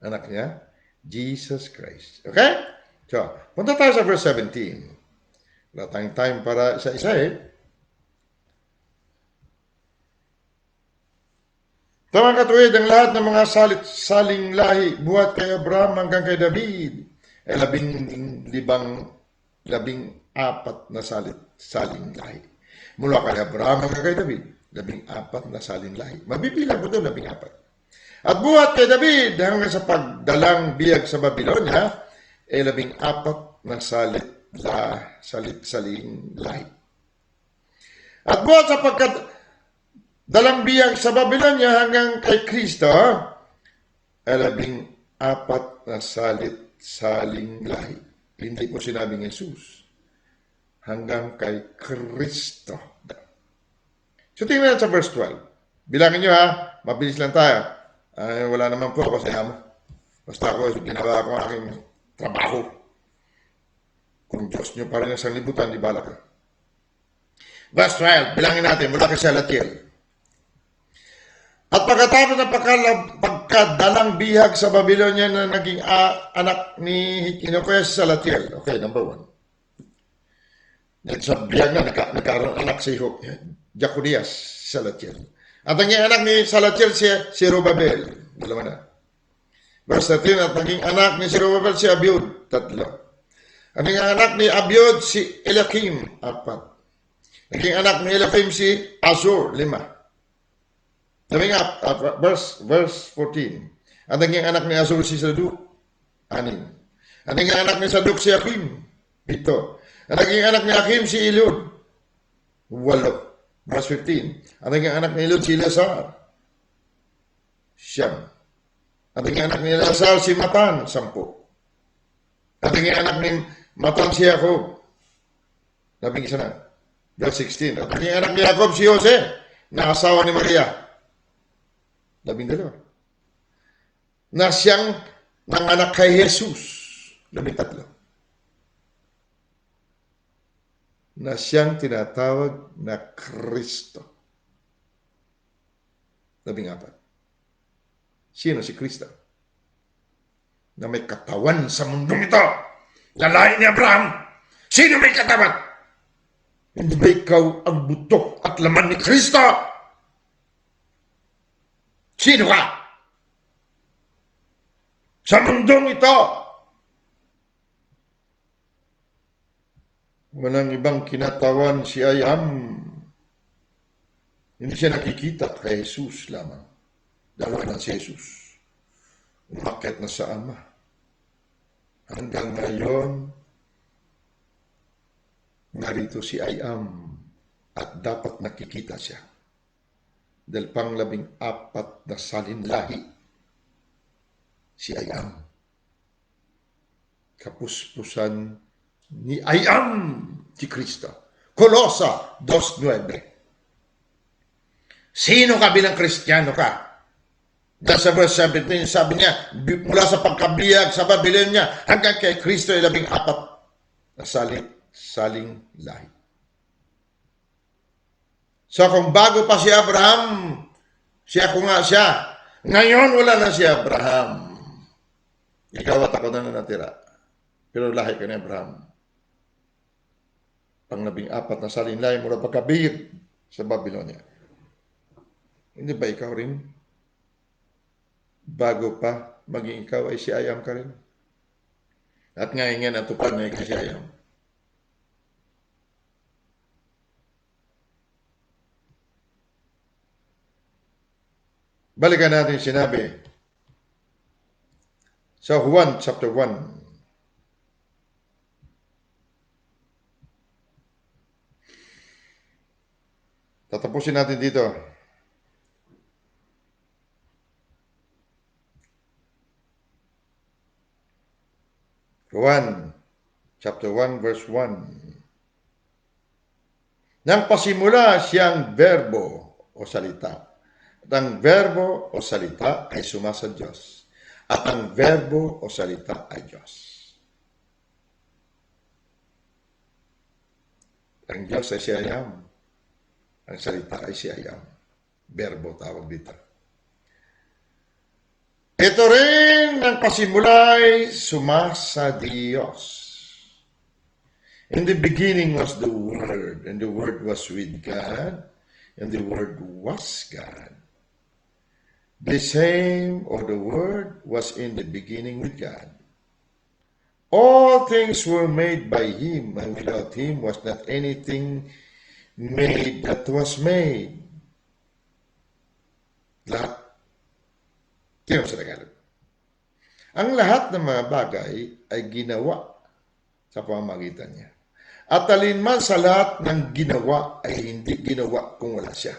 Anak niya, Jesus Christ. Okay? So, punta tayo sa verse 17. Wala tayong time para isa-isa eh. Tamang katuwid, ang lahat ng mga saling lahi, buhat kay Abraham hanggang kay David, ay labing apat na saling lahi. Mula kay Abraham hanggang kay David, 14 na saling lahi. Mabibilang mo doon, 14. At buhat kay David hanggang sa pagdalang biyag sa Babylonia, ay 14 na saling lahi. At buhat sa dalang biyag sa Babylonia hanggang kay Kristo, ay 14 na saling lahi. Hindi po sinabing Jesus. Hanggang kay Kristo. So tingnan natin sa verse 12. Bilangin nyo ha, mabilis lang tayo. Wala naman po ako sa ama. Basta ako, ginawa ko ang aking trabaho. Kung Diyos nyo pa rin ang sanlibutan, di bala ka. Verse 12, bilangin natin mula kay Salatiel. At pagkatapos ng pagkadalang bihag sa Babylonia na naging anak ni Hinokias sa Salatiel. Okay, number 1. Sa bihag na nagkaroon anak si Jaconias sa Salatiel. At ang anak ni Salatiel si Zerubbabel. Dalawa na. Verse 13, at naging anak ni Zerubbabel si Abiud. 3. At naging anak ni Abiud si Eliakim. 4. Naging anak ni Eliakim si Azur. 5. Verse 14. At naging anak ni Azur si Saduk. 6. At naging anak ni Saduk si Akim. 7. At naging anak ni Akim si Eliud. 8. Verse 15. At naging anak ni Eliud si Eleazar. 9. At naging anak ni Eleazar si Matan. 10. At naging anak ni Matan si Jacob. 11 na. Verse 16. At naging anak ni Jacob si Jose, na asawa ni Maria. 12. Na siyang nanganak kay Jesus. 13. Na siyang tinatawag na Kristo. 14. Sino si Kristo? Na may katawan sa mundong ito. Lalahi ni Abraham. Sino may katawan? Hindi ba ikaw ang buto at laman ni Kristo? Sino ka? Sa mundong ito. Walang ibang kinatawan si Ayam. Hindi siya nakikita kay Jesus lamang. Dalawa na si Jesus. Umakyat na sa Ama. Hanggang ngayon, narito si Ayam at dapat nakikita siya. Dahil pang 14 na salinlahi si Ayam. Kapuspusan ni Ayam si Kristo. Kolosa 2:9. Sino ka bilang Kristiyano ka? Dahil sa verse 17, sabi niya, mula sa pagkabiyag sa Babylonia hanggang kay Kristo ay 14 na saling lahi. So kung bago pa si Abraham, siya ko nga siya. Ngayon wala na si Abraham. Ikaw at ako na natira. Pero lahi ka ni Abraham. Pang 14 na saling lahi mula pagkabiyag sa Babylonia. Hindi ba ikaw rin? Bago pa maging ikaw ay si Ayam ka rin. At ngayon natupad na ikaw si Ayam. Balikan natin sinabi sa Juan chapter 1. Tatapusin natin dito. Juan chapter 1 verse 1. Nang pasimula siyang verbo o salita. At ang verbo o salita ay suma sa Diyos. At ang verbo o salita ay Diyos. Ang Diyos ay si I Am. Ang salita ay si I Am. Verbo tawag dito. Ito rin ang pasimulay sumasa Diyos. In the beginning was the Word, and the Word was with God, and the Word was God. The same, or the Word, was in the beginning with God. All things were made by Him, and without Him was not anything made that was made. Lahat. Tingnan sa Tagalog. Ang lahat ng mga bagay ay ginawa sa pamamagitan niya. At alinman sa lahat ng ginawa ay hindi ginawa kung wala siya.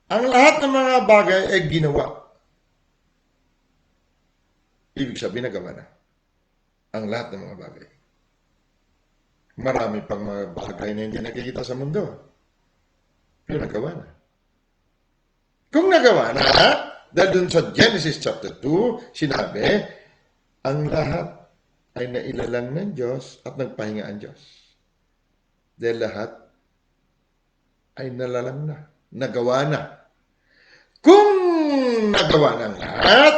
Ang lahat ng mga bagay ay ginawa. Ibig sabihin nagawa na. Ang lahat ng mga bagay. Marami pang mga bagay na hindi nakikita sa mundo. Pero nagawa na. Kung nagawa na, dahil dun sa Genesis chapter 2, sinabi, ang lahat ay nailalang ng Diyos at nagpahinga ang Diyos. Dahil lahat ay nalalang na, nagawa na. Kung nagawa ng lahat,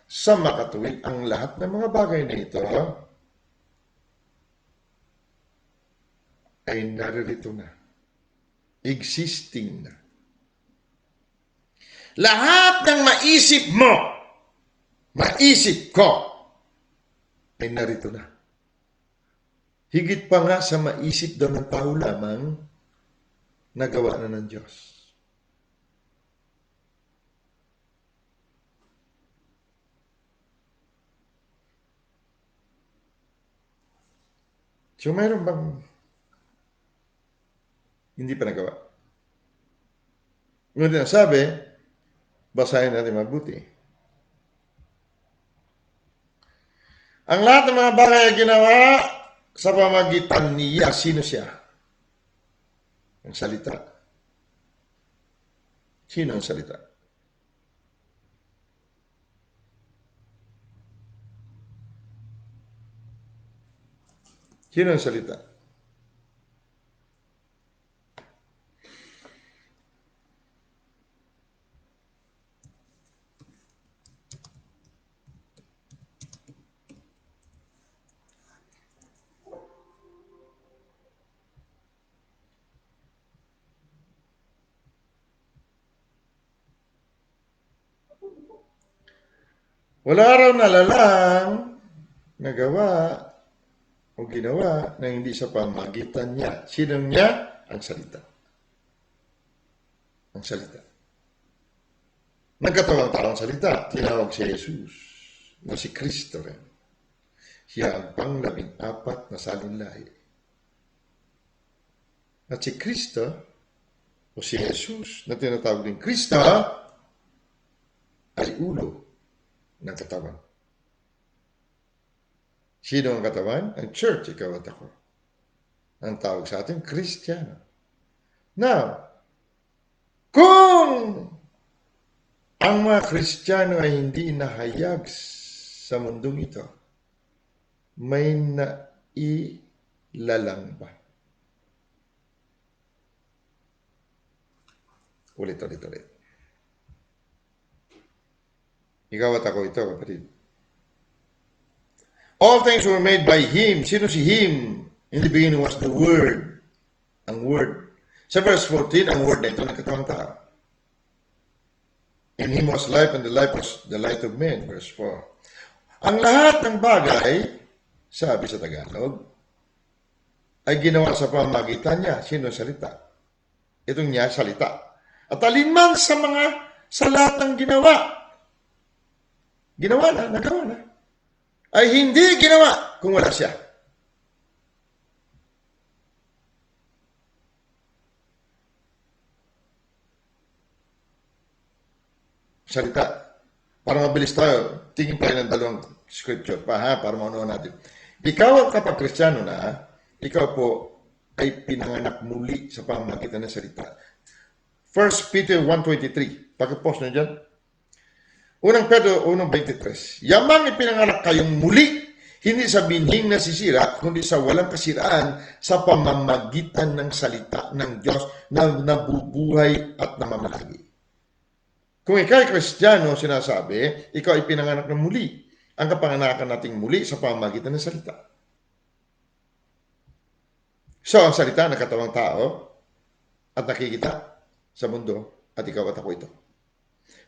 sa makatuwid ang lahat ng mga bagay na ito ay naririto na. Existing na. Lahat ng maisip mo, maisip ko, ay narito na. Higit pa nga sa maisip daw ng tao lamang, nagawa na ng Diyos. So mayroon bang hindi pa nagawa? Ngunit ang sabi, basahin natin mabuti. Ang lahat ng mga bagay ay ginawa sa pamagitan niya. Sino siya? Ang salita. Sino ang salita? Sino ang salita? Wala raw nalalang nagawa o ginawa na hindi sa pamagitan niya. Sino niya? Ang salita. Ang salita. Nagkatawang tao ang salita. Tinawag si Jesus na si Kristo rin. Siya ang pang-14 na salinlahi. At si Kristo o si Jesus na tinatawag din Kristo ay ulo ng katawan. Sino ang katawan? Ang church, ikaw at ako. Ang tawag sa atin, Kristiyano. Now, kung ang mga Kristiyano ay hindi nahayag sa mundong ito, may nailalang ba? Ulit. Ikaw at ako ito, kapatid. All things were made by Him. Sino si Him? In the beginning was the Word. Ang Word. Sa verse 14, ang Word na ito nagkatawang tao. In Him was life, and the life was the light of men. Verse 4. Ang lahat ng bagay, sabi sa Tagalog, ay ginawa sa pamagitan niya. Sino salita? Itong niya, salita. At alinman sa lahat ng ginawa na, nagawa na, ay hindi ginawa kung wala siya. Salita. Para mabilis tayo, tingin tayo ng dalawang scripture pa, para maunawa natin. Ikaw kapag Kristiyano na, ikaw po ay pinanganak muli sa pamamagitan ng salita. 1 Peter 1:23. Pag-post na dyan. Unang Pedro 1:23. Yamang ipinanganak kayong muli, hindi sa binhing nasisira, kundi sa walang kasiraan sa pamamagitan ng salita ng Diyos na nabubuhay at namamalagi. Kung ikaw ay Kristiyano, sinasabi, ikaw ay pinanganak ng muli. Ang kapanganakan nating muli sa pamamagitan ng salita. So, ang salita ng katawang tao at nakikita sa mundo at ikaw at ako ito.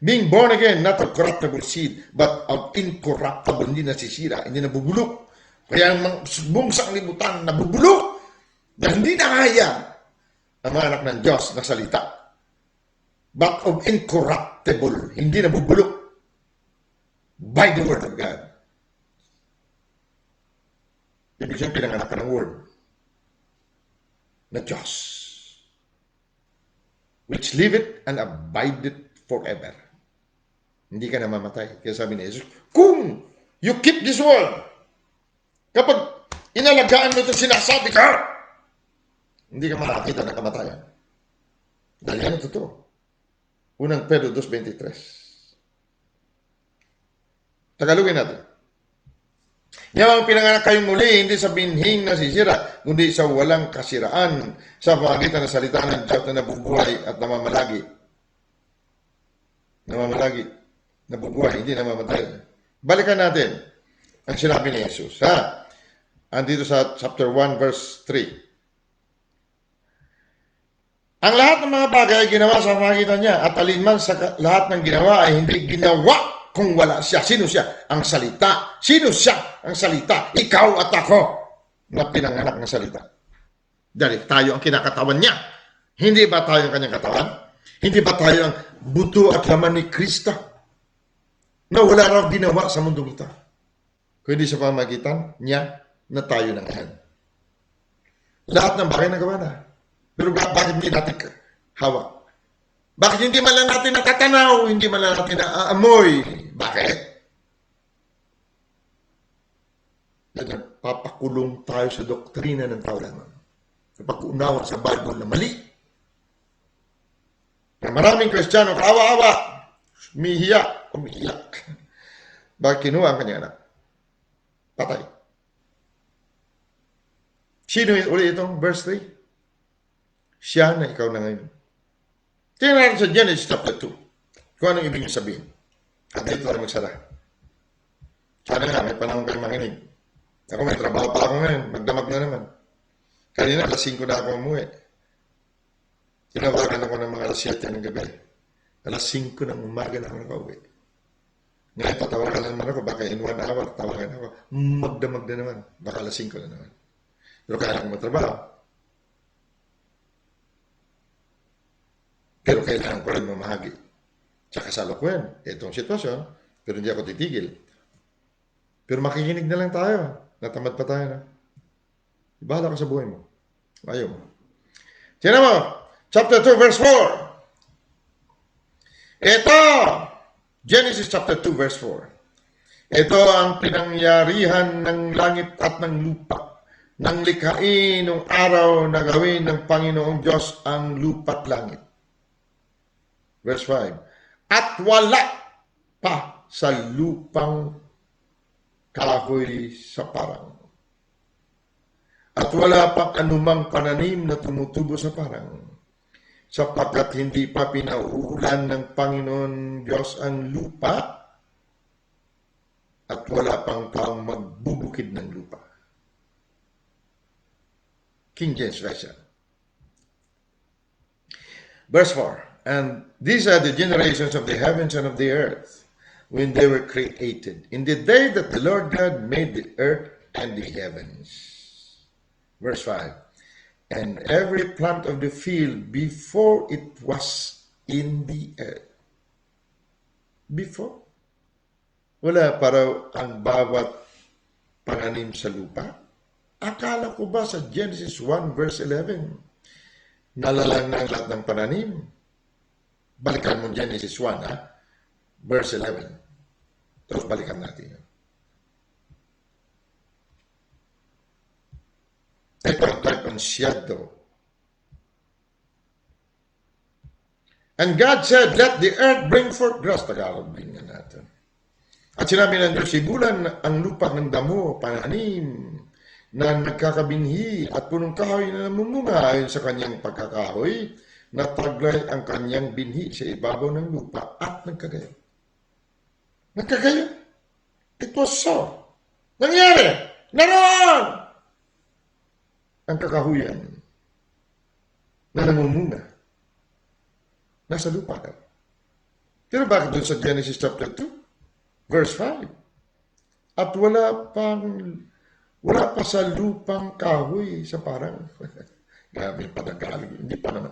Being born again, not of corruptible seed, but of incorruptible, hindi nasisira, hindi nabubulok. Kaya ang buong sanglibutan nabubulok na hindi nakaya ang mga anak ng Diyos na salita. But of incorruptible, hindi nabubulok by the word of God. Ibig sabihin, pinanganak ka ng word na Diyos, which liveth and abideth forever. Hindi ka namamatay. Kaya sabi ni Jesus, kung you keep this word, kapag inalagaan mo ito sinasabi ka, hindi ka makakita ng kamatayan. Dahil yan ang totoo. Unang Pedro 2:23. Tagalogin natin. Yung pinanganak kayong muli, hindi sa binhing nasisira, kundi sa walang kasiraan, sa pamagitan ng salita ng Diyos na nabubuhay at namamalagi. Nabubuhay, hindi namamatay. Balikan natin ang sinabi ni Jesus. Andito sa chapter 1, verse 3. Ang lahat ng mga bagay ay ginawa sa pamagitan niya, at alinman sa lahat ng ginawa ay hindi ginawa kung wala siya. Sino siya? Ang salita. Sino siya? Ang salita. Ikaw at ako na pinanganak ng salita. Dahil tayo ang kinakatawan niya. Hindi ba tayo ang kanyang katawan? Hindi ba tayo ang buto at laman ni Kristo? Na wala raw ginawa sa mundong ito. Kundi sa pamagitan niya na tayo nangahan. Lahat ng bagay nagawa na. Pero bakit hindi natin hawak? Bakit hindi man lang natin natatanaw? Hindi man lang natin naaamoy? Bakit? Papakulong tayo sa doktrina ng tao lamang. Sa pag-unawa sa Bible na mali. Maraming Kristiyano, kaawa-awa, umiiyak. Bakit kinuha ang kanyang anak? Patay. Sino ulit itong verse 3? Siya na ikaw na ngayon. Tingnan natin sa Genesis chapter 2. Kung anong ibig sabihin. At dito na magsara. Sana nga, may panahon kayo makinig. Ako may trabaho pa ako ngayon. Magdamag na naman. Kanina, alas 5 na ako umuwi. Tinawagan ako ng mga alas 7 ng gabi. Alas 5 ng umaga na ako nakauwi. Ngayon, tatawagan na naman ako. Baka in 1 hour, tawagan ako. Magdamag na naman. Baka alas 5 na naman. Pero kaya akong matrabaho. Pero kailangan ko rin mamahagi. Sa kasalukuyan, itong sitwasyon, pero hindi ako titigil. Pero makikinig na lang tayo. Natamad pa tayo na. Bahala ka sa buhay mo. Ayaw mo. Tingnan mo, chapter 2, verse 4. Ito, Genesis chapter 2, verse 4. Ito ang pinangyarihan ng langit at ng lupa. Nang likhain ng araw na gawin ng Panginoong Diyos ang lupa at langit. Verse 5. At wala pa sa lupang kahoy sa parang. At wala pang anumang pananim na tumutubo sa parang. Sapagkat hindi pa pinauulan ng Panginoon Diyos ang lupa at wala pang taong magbubukid ng lupa. King James Version. Verse 4. And these are the generations of the heavens and of the earth when they were created, in the day that the Lord God made the earth and the heavens. Verse 5. And every plant of the field before it was in the earth. Before. Wala pa raw ang bawat pananim sa lupa. Akala ko ba sa Genesis 1 verse 11, nalalang na ang lahat ng pananim? Balikan mo Genesis 1, verse 11. Tapos balikan natin yun. Ito ang type ng shadow And God said, let the earth bring forth grass. Tagalog din nga natin. At sinabi ng Diyos, sibulan ang lupa ng damo, pananim, na nagkakabinhi at punong kahoy na namumunga ayon sa kanyang pagkakahoy, na taglay ang kanyang binhi sa ibabaw ng lupa at nagkagayo. Nagkagayo. It was so. Nangyari. Naroon! Ang kakahuyan na namumunga nasa lupa daw. Pero bakit doon sa Genesis chapter 2, verse 5? At wala pa sa lupang kahoy sa parang, grabe pa Tagalog, hindi pa naman,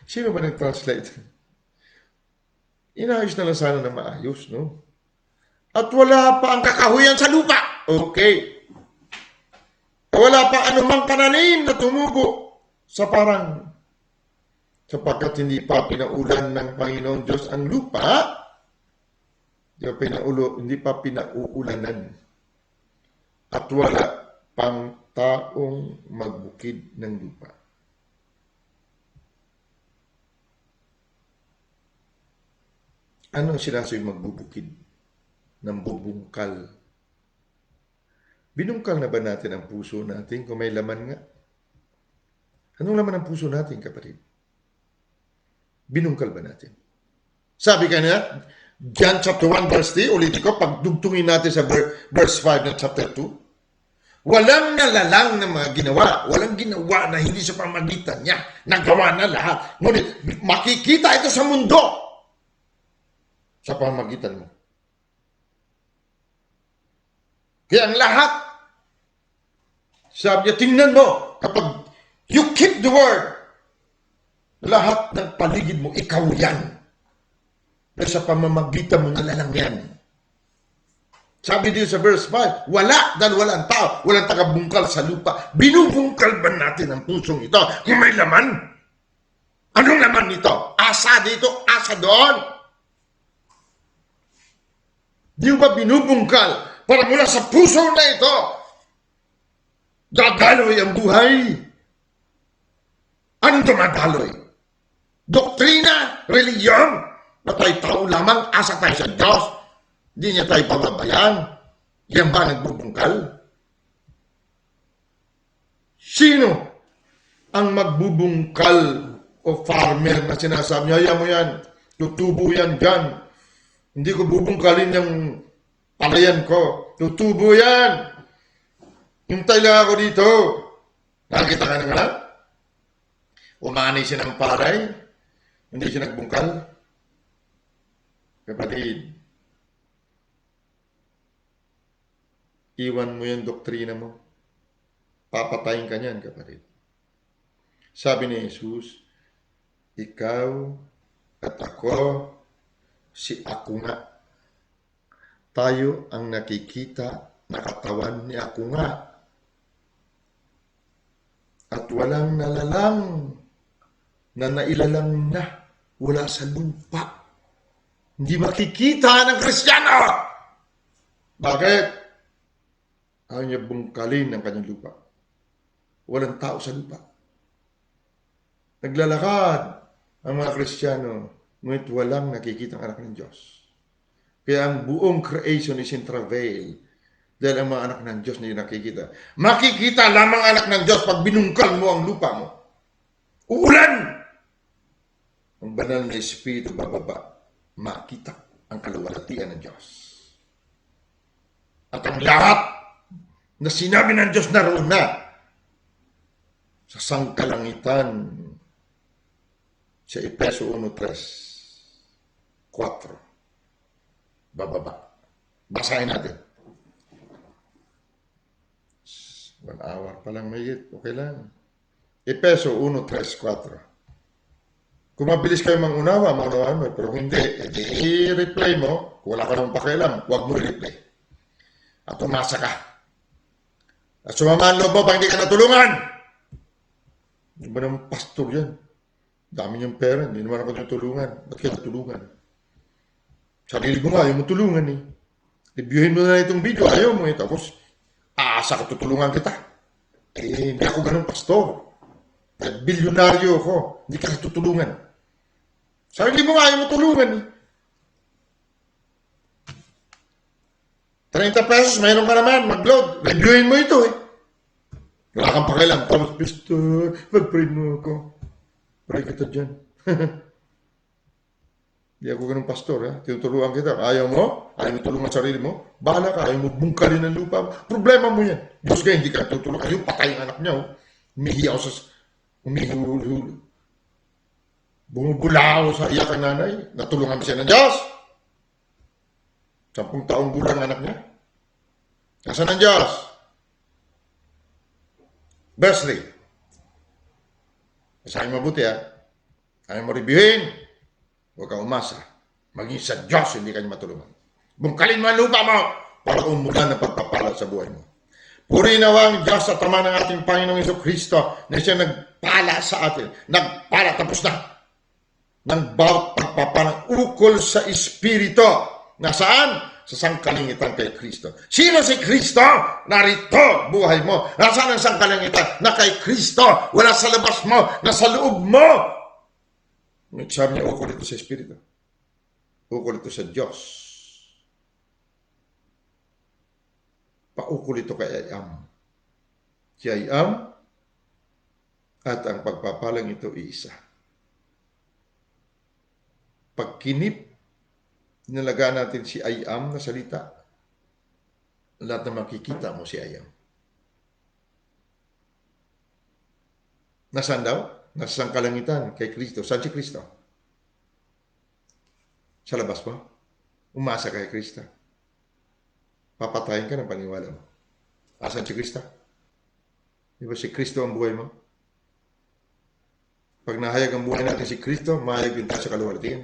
sino ba nag-translate? Inayos na lang sana na maayos, no? At wala pa ang kakahuyan sa lupa. Okay. Wala pa anumang pananim na tumubo sa parang, sapagkat hindi pa pinaulan ng Panginoon Diyos ang lupa, hindi pa pinauulanan. At wala pang taong magbukid ng lupa. Ano ang sinasabi magbubukid? Ng bubungkal. Binungkal na ba natin ang puso natin kung may laman nga? Anong laman ng puso natin, kapatid? Binungkal ba natin? Sabi ka na, John chapter 1 verse 3, ulitin ko, pagdugtungin natin sa verse 5 ng chapter 2, walang nalalang na mga ginawa, walang ginawa na hindi sa pamagitan niya, nagawa na lahat. Ngunit, makikita ito sa mundo sa pamagitan mo. Kaya ang lahat, sabi niya, tingnan mo, kapag you keep the word, lahat ng paligid mo, ikaw yan. Pero sa pamamagitan mo, nalalang yan. Sabi dito sa verse 5, wala, dahil walang tao, walang tagabungkal sa lupa. Binubungkal ba natin ang pusong ito kung may laman? Anong laman nito? Asa dito, asa doon. Di ba binubungkal para mula sa puso na ito, dadaloy ang buhay? Anong dumadaloy? Doktrina, reliyon, na tayo tao lamang, asa tayo sa Diyos, hindi niya tayo pababayaan. Yan ba nagbubungkal? Sino ang magbubungkal o farmer na sinasabi niya, hayaan mo yan, tutubo yan dyan. Hindi ko bubungkalin yung palayan ko. Tutubo yan. Hintay lang ako dito. Nakakita ka na nga? Umanay siya ng paray. Hindi siya nagbungkal. Kapatid, iwan mo yung doktrina mo. Papatayin ka niyan, kapatid. Sabi ni Jesus, ikaw at ako, si ako nga. Tayo ang nakikita na katawan ni ako nga. At walang nalalang na nailalang na wala sa lupa. Hindi makikita ng Kristiyano. Bakit? Ayaw niya bungkalin ang kanyang lupa. Walang tao sa lupa. Naglalakad ang mga Kristiyano, ngunit walang nakikita ang anak ng Diyos. Kaya ang buong creation is in travail. Dahil ang mga anak ng Diyos na nakikita. Makikita lamang anak ng Diyos pag binungkal mo ang lupa mo. Uulan! Ang banal na Espiritu bababa. Makita ang kaluwalhatian ng Diyos. At ang lahat na sinabi ng Diyos naroon na sa sangkalangitan sa Efeso 1:3, 4. Bababa. Basahin natin. 1 hour pa lang mayigit. Okay lang. Efeso 1:3, 4. Kung mabilis kayo mangunawa, maunawaan mo. Pero hindi, i-replay mo. Kung wala ka namang pakialam, huwag mo i-replay. At umasa ka. At sumama ang loob mo pag hindi ka natulungan. Hindi ba naman pastor yan? Dami niyang pera, hindi naman ako natulungan. Ba't kayo natulungan? Sarili ko nga, ayaw mo tulungan eh. Reviewin mo na itong video, ayaw mo eh. Tapos, aasa ka tutulungan kita. Eh, hindi ako ganun pastor. Bilyonaryo ako, hindi ka tutulungan. Sarili mo nga, ayaw mo tulungan eh. 30 pesos, mayroon ka naman, mag-load. Reviewin mo ito eh. Wala kang pakialam. Tapos, Pastor, mag-pray mo ako. Pray kita dyan. Hindi ako ganun pastor, ha? Tinutuluan kita. Ayaw mo? Ayaw mo tulungan sarili mo? Bahala ka. Ayaw mo bungkalin ng lupa mo. Problema mo yan. Diyos ka, hindi ka tutulungan. Ayun, patay ang anak niya, oh. Umihiyaw sa... Umihulhul. Bumubulaw sa iyak ang nanay. Natulungan siya ng Diyos. 10 taong gulang anak niya. Nasaan ang Diyos? Verse 3. Masahin mabuti, ha? Ayaw mo reviewin. Huwag kang umasa. Maging sa Diyos, hindi kanya matulungan. Bungkalin mo ang lupa mo para umulan ng pagpapala sa buhay mo. Puri nawa ang Diyos sa tama ng ating Panginoong Jesucristo na siya nagpala sa atin. Nagpala, tapos na. Nang bawat pagpapalang ukol sa Espiritu. Nasaan? Sa sangkalingitan kay Kristo. Sino si Kristo? Narito, buhay mo. Nasaan ang sangkalingitan? Na kay Kristo. Wala sa labas mo, nasa loob mo. Sabi niya, ukol ito sa Espiritu. Ukol ito sa Diyos. Paukol ito kay Ayam. Si Ayam at ang pagpapalang ito iisa. Pagkinip, nalagaan natin si Ayam na salita. Lahat na makikita mo si Ayam. Nasaan daw? Nasa sangkalangitan kay Kristo. Saan si Kristo? Sa labas mo? Umasa kay Kristo. Papatayin ka ng paniwala mo. Asan si Kristo? Di ba si Kristo ang buhay mo? Pag nahayag ang buhay natin si Kristo, mahayag din tayo sa kaluwalhatian.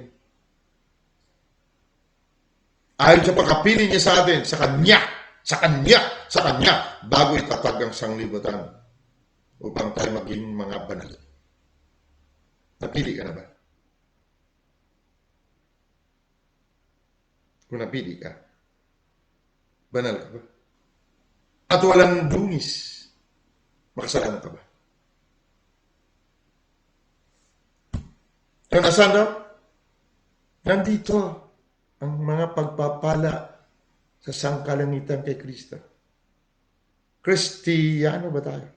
Ayon sa pagkapiling niya sa atin, sa Kanya, bago itatag ang sanglibutan upang tayo maging mga banal. Napili ka na ba? Kung napili ka, banal ka ba? At walang dungis, makasalanan ka ba? Kung nasaan daw? Nandito ang mga pagpapala sa sangkalangitan kay Kristo. Kristiyano ba tayo?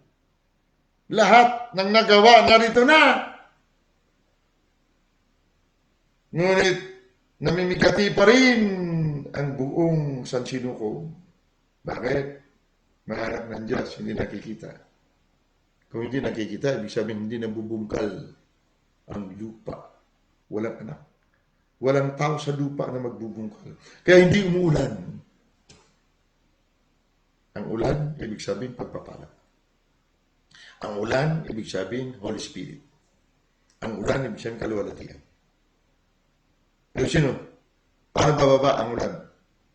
Lahat ng nagawa narito na. Ngunit namimigati pa rin ang buong sansinuko. Bakit? Maharap ng Diyos, hindi nakikita. Kung hindi nakikita, ibig sabihin hindi nabubungkal ang lupa. Walang anak. Walang tao sa lupa na magbubungkal. Kaya hindi umuulan. Ang ulan, ibig sabihin pagpapala. Ang ulan, ibig sabihin Holy Spirit. Ang ulan, ibig sabihin kaluwalhatian. Pero sino? Paano bababa ang ulan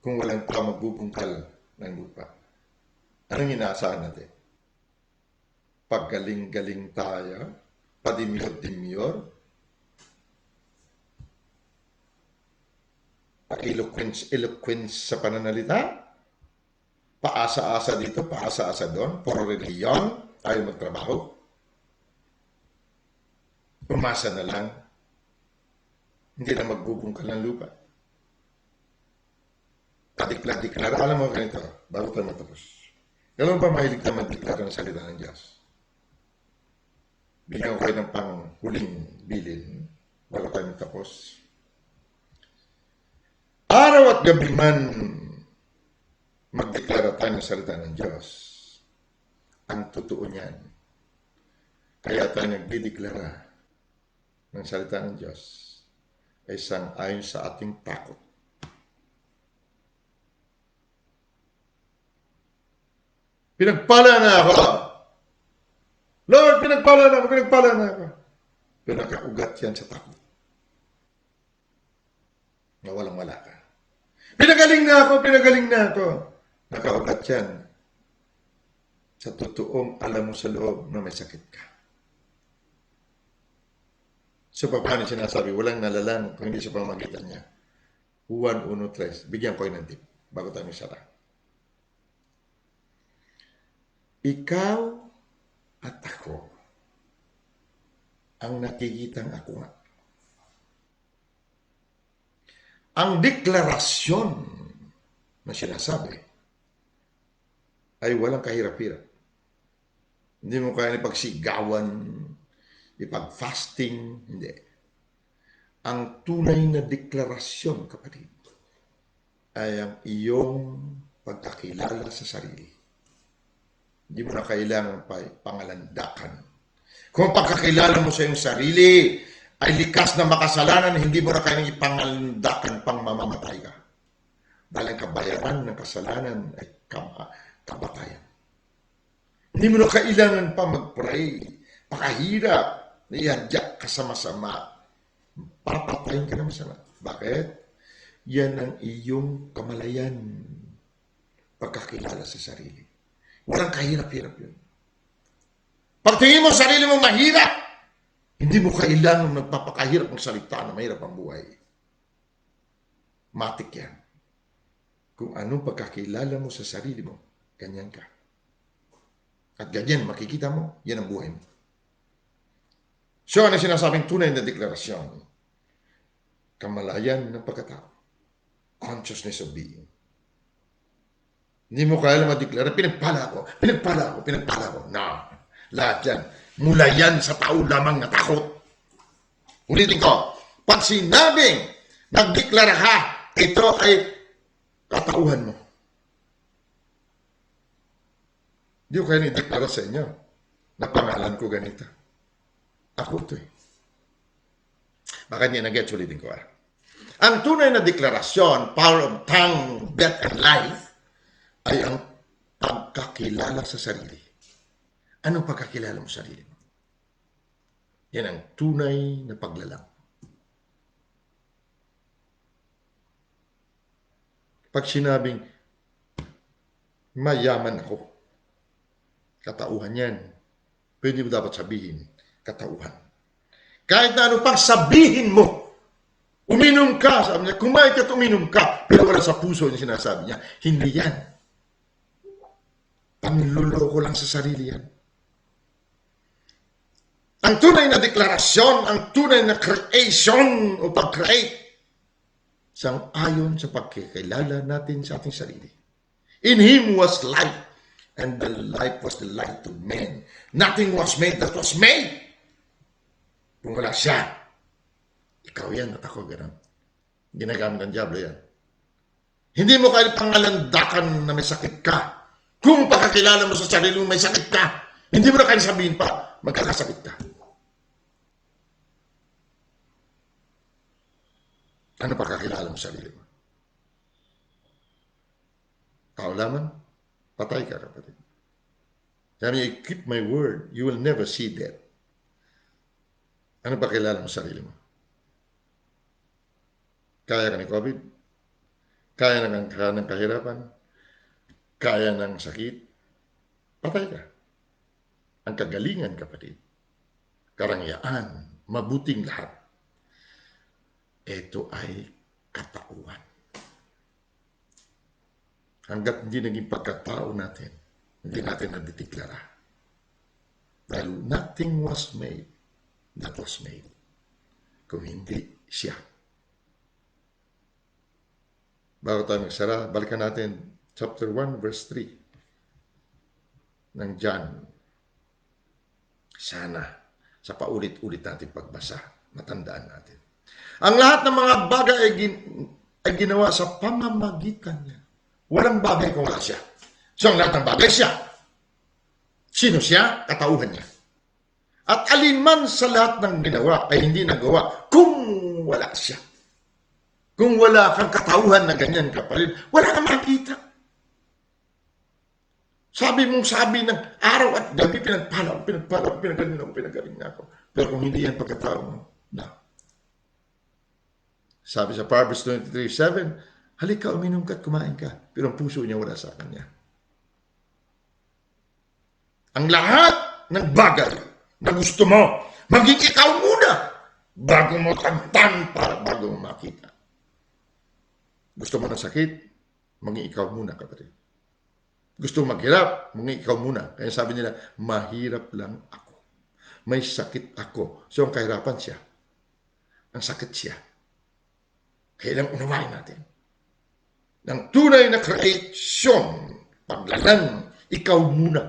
kung walang tao magbubungkal ng lupa? Anong inaasahan natin? Paggaling-galing tayo, padimiyot-dimyor, pa-eloquence sa pananalita, paasa-asa dito, paasa-asa doon, puro reliyon, ayaw magtrabaho. Umasa na lang, hindi na magbubungkal ng lupa. Padikla-diklara, alam mo ganito, bago tayo matapos. Kailan ba mahilig na magdeklara ng salita ng Diyos? Bigyan ko kayo ng panghuling bilin bago tayo matapos. Araw at gabi man magdeklara tayo ng salita ng Diyos. Ang totoo niyan. Kaya tayo nagdideklara ng salita ng Diyos ay sang-ayon sa ating takot. Pinagpala na ako. Lord, pinagpala na ako. Pero nakaugat yan sa takot. Nawalang-wala ka. Pinagaling na ako. Nakaugat yan sa totoong alam mo sa loob na may sakit ka. So, paano sinasabi? Walang nalalang kung hindi sa pamagitan niya. Juan 1:3. Bigyan ko ng tip bago tayo magsara. Ikaw at ako ang nakikitang ako nga. Ang deklarasyon na sinasabi ay walang kahirap-hirap. Hindi mo kaya ipagsigawan, ipag-fasting, hindi. Ang tunay na deklarasyon, kapatid, ay ang iyong pagkakilala sa sarili. Hindi mo na kailangan pangalandakan. Kung pagkakilala mo sa iyong sarili ay likas na makasalanan, hindi mo na kailangan ipangalandakan pang mamamatay ka. Dahil ang kabayaran ng kasalanan ay kamatayan. Hindi mo na kailangan pa mag-pray, pakahirap, iadya ka sama-sama, papatayin ka na masama. Bakit? Yan ang iyong kamalayan, pagkakilala sa sarili. Walang kahirap-hirap yun. Pagtingin mo sa sarili mo mahirap, hindi mo kailangan magpapakahirap ng salita na mahirap ang buhay. Matik yan. Kung anong pagkakilala mo sa sarili mo, ganyan ka. At ganyan, makikita mo, yan ang buhay mo. So, ano sinasabing tunay na deklarasyon? Kamalayan ng pagkatao. Consciousness of being. Hindi mo kaya madeklara, pinagpala ko. No. Lahat yan. Mula yan sa tao lamang na takot. Ulitin ko, pag sinabing nagdeklara ka, ito ay katauhan mo. Hindi ko kaya nideklara sa inyo na pangalan ko ganito. Ako ito eh. Baka niya nag-gets, ulitin ko ah. Ang tunay na deklarasyon, power of tongue, death, and life, ay ang pagkakilala sa sarili. Anong pagkakilala mo sa sarili mo? Yan ang tunay na paglalang. Pag sinabing, mayaman ako, katauhan yan. Pwede mo dapat sabihin, katauhan. Kahit na ano pang sabihin mo, uminom ka, sabi niya, kumain ka at uminom ka, pero wala sa puso yung sinasabi niya. Hindi yan. Panluloko lang sa sarili yan. Ang tunay na deklarasyon, ang tunay na creation o pag-create, sang-ayon sa pagkikilala natin sa ating sarili. In Him was life, and the life was the light of men. Nothing was made that was made. Kung wala siya, ikaw yan at ako, gano'n. Ginagamit ng diablo yan. Hindi mo kaya pangalandakan na may sakit ka. Kung pagkakilala mo sa sarili mo may sakit ka, hindi mo na kaya sabihin pa, magkakasakit ka. Ano pagkakilala mo sa sarili mo? Tao lamang, patay ka, kapatid. Sabi niya, keep my word, you will never see death. Ano pagkakilala mo sa sarili mo? Kaya ka ng COVID? Kaya ng kahirapan? Kaya ng sakit? Patay ka. Ang kagalingan, kapatid, karangyaan, mabuting lahat, ito ay katauhan. Hanggat hindi naging pagkatao natin, hindi natin nadideklara. Dahil nothing was made that was made. Kung hindi siya. Bago tayo magsara, balikan natin chapter 1 verse 3 ng John. Sana sa paulit-ulit natin pagbasa, matandaan natin. Ang lahat ng mga bagay ay ginawa sa pamamagitan niya. Walang bagay kung wala siya. So ang lahat ng bagay siya. Sino siya? Katauhan niya. At alinman sa lahat ng ginawa ay hindi nagawa kung wala siya. Kung wala kang katauhan na ganyan ka pa rin, wala kang makita. Sabi ng araw at gabi, pinagaling na ako. Pero kung hindi yan pagkatao mo, na. Sabi sa Proverbs 23:7, halika, uminom ka at kumain ka. Pero ang puso niya wala sa kanya. Ang lahat ng bagay na gusto mo, maging ikaw muna bago mo tagtan para bago mo makita. Gusto mo ng sakit, maging ikaw muna, kapatid. Gusto mo maghirap, maging ikaw muna. Kaya sabi nila, mahirap lang ako. May sakit ako. So ang kahirapan siya. Ang sakit siya. Kailang unawain natin. Ng tunay na kreasyon, paglalang, ikaw muna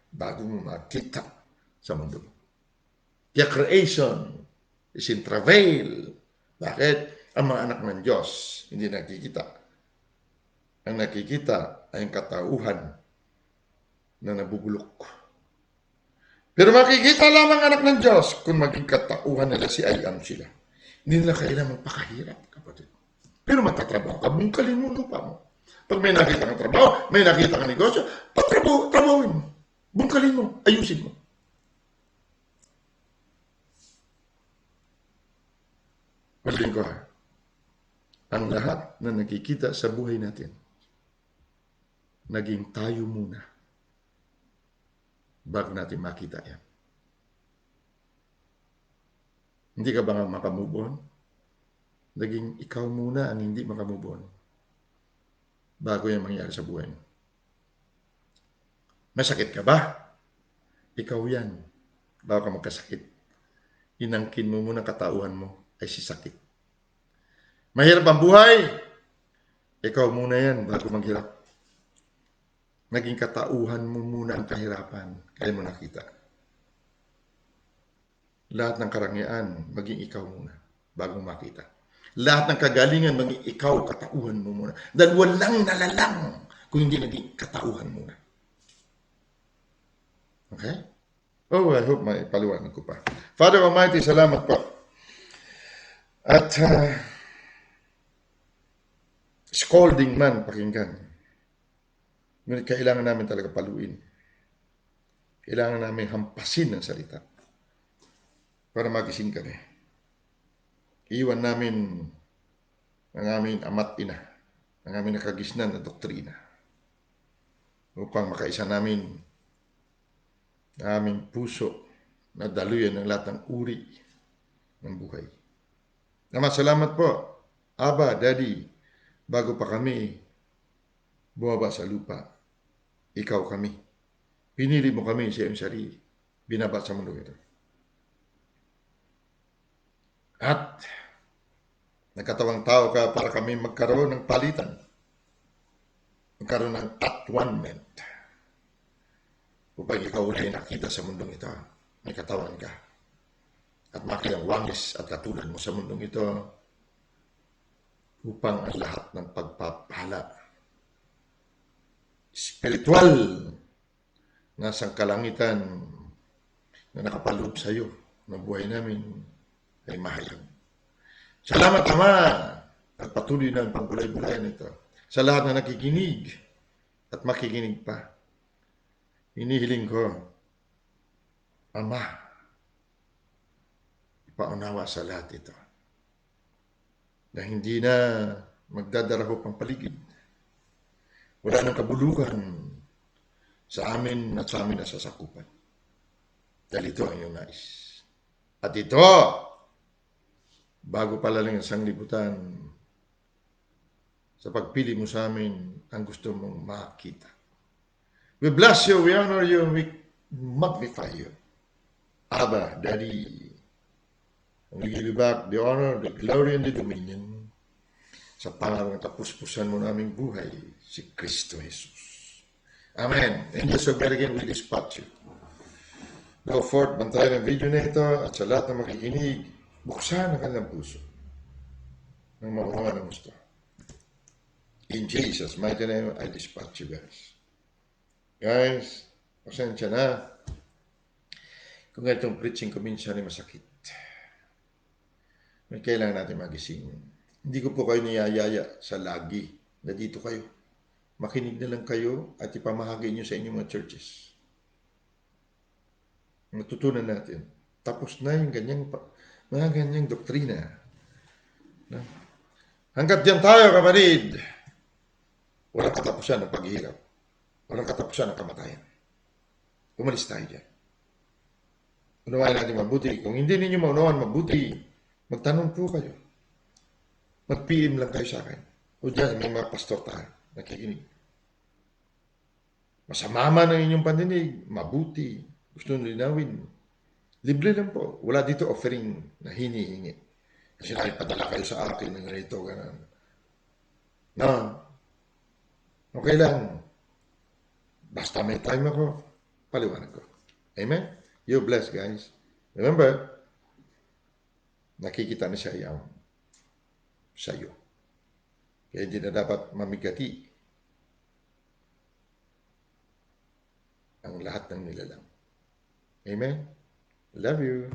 bago mo makita sa mundo. Kaya creation is in travail. Bakit? Ang mga anak ng Diyos hindi nakikita. Ang nakikita ay ang katauhan na nabubulok. Pero makikita lamang anak ng Diyos kung maging katauhan nila si I am sila. Hindi nila kailangan magpakahirap, kapatid. Pero matatrabaho ka, bungkalin mo lupa mo. Pag may nakita kang trabaho, may nakita kang negosyo, trabahoin mo. Bungkalin mo, ayusin mo. Maling ko ha, ang lahat na nakikita sa buhay natin, naging tayo muna bago natin makita yan. Hindi ka ba nga makamove on? Naging ikaw muna ang hindi makamove on bago yan mangyari sa buhay mo. Masakit ka ba? Ikaw yan. Bago ka magkasakit. Inangkin mo muna katauhan mo ay si sakit. Mahirap ang buhay? Ikaw muna yan bago maghirap. Naging katauhan mo muna ang kahirapan. Kaya mo nakita. Lahat ng karangyaan, maging ikaw muna bago makita. Lahat ng kagalingan, maging ikaw, katauhan mo muna. Dahil walang nalalang kung hindi naging katauhan muna. Okay? Oh, I hope may paliwanag ko pa. Father Almighty, salamat po. At scolding man pakinggan. Ngunit kailangan namin talaga paluin. Kailangan namin hampasin ang salita para magising kami. Iwan namin ang aming ama't ina, ang aming nakagisnan na doktrina upang makaisa namin ang aming puso na daluyan ng lahat ng uri ng buhay. Ama, salamat po. Aba, Daddy, bago pa kami bumaba sa lupa, ikaw kami. Pinili mo kami sa iyong sarili. Binaba sa mundo ito. At nagkatawang tao ka para kami magkaroon ng palitan. Magkaroon ng at-one-ment. Upang ikaw ay nakita sa mundong ito. May katawan ka. At makita ang wangis at katulad mo sa mundong ito upang ang lahat ng pagpapala spiritual na sangkalangitan na nakapaloob sa iyo ng buhay namin ay mahayag. Salamat, Ama, at patuloy na ang panggulay-gulayan ito. Sa lahat na nakikinig at makikinig pa, inihiling ko, Ama, ipaunawa sa lahat ito na hindi na magdadaraho pang paligid. Wala nang kabulukan sa amin at sa amin na sasakupan. Dahil ito ang iyong nais. At ito, bago palaling ang sanglibutan, sa pagpili mo sa amin, ang gusto mong makita. We bless you, we honor you, we magnify you. Abba, Daddy, we give you back the honor, the glory, and the dominion sa pangalan ng kapuspusan mo naming buhay, si Kristo Jesus. Amen. Angels of God again, we dispatch you. Go forth, bantayan ang video na ito at sa lahat na makikinig, buksan ang kanilang puso ng maunga ng gusto. In Jesus' mighty name, I dispatch you guys. Guys, pasensya na. Kung itong preaching ko minsan ay masakit. May kailangan natin magising. Hindi ko po kayo niyayaya sa lagi na dito kayo. Makinig na lang kayo at ipamahagi nyo sa inyong mga churches. Natutunan natin. Tapos na yung mga ganyang doktrina. Hanggat diyan tayo, kapatid, walang katapusan ng paghihirap. Walang katapusan ng kamatayan. Umalis tayo dyan. Unawain natin mabuti. Kung hindi ninyo maunawan mabuti, magtanong po kayo. Mag-PM lang kayo sa akin. O dyan, may mga pastor tayo, nakikinig. Masama man ang inyong pandinig, mabuti, gusto nyo linawin. Libre lang po. Wala dito offering na hinihingi. Kasi naipadala kayo sa akin ng ganito, ganun. No, okay lang. Basta may time ako, paliwanag ko. Amen? You bless, guys. Remember, nakikita na siya yung sa'yo. Kaya hindi na dapat mamigati ang lahat ng nilalang. Amen? Love you.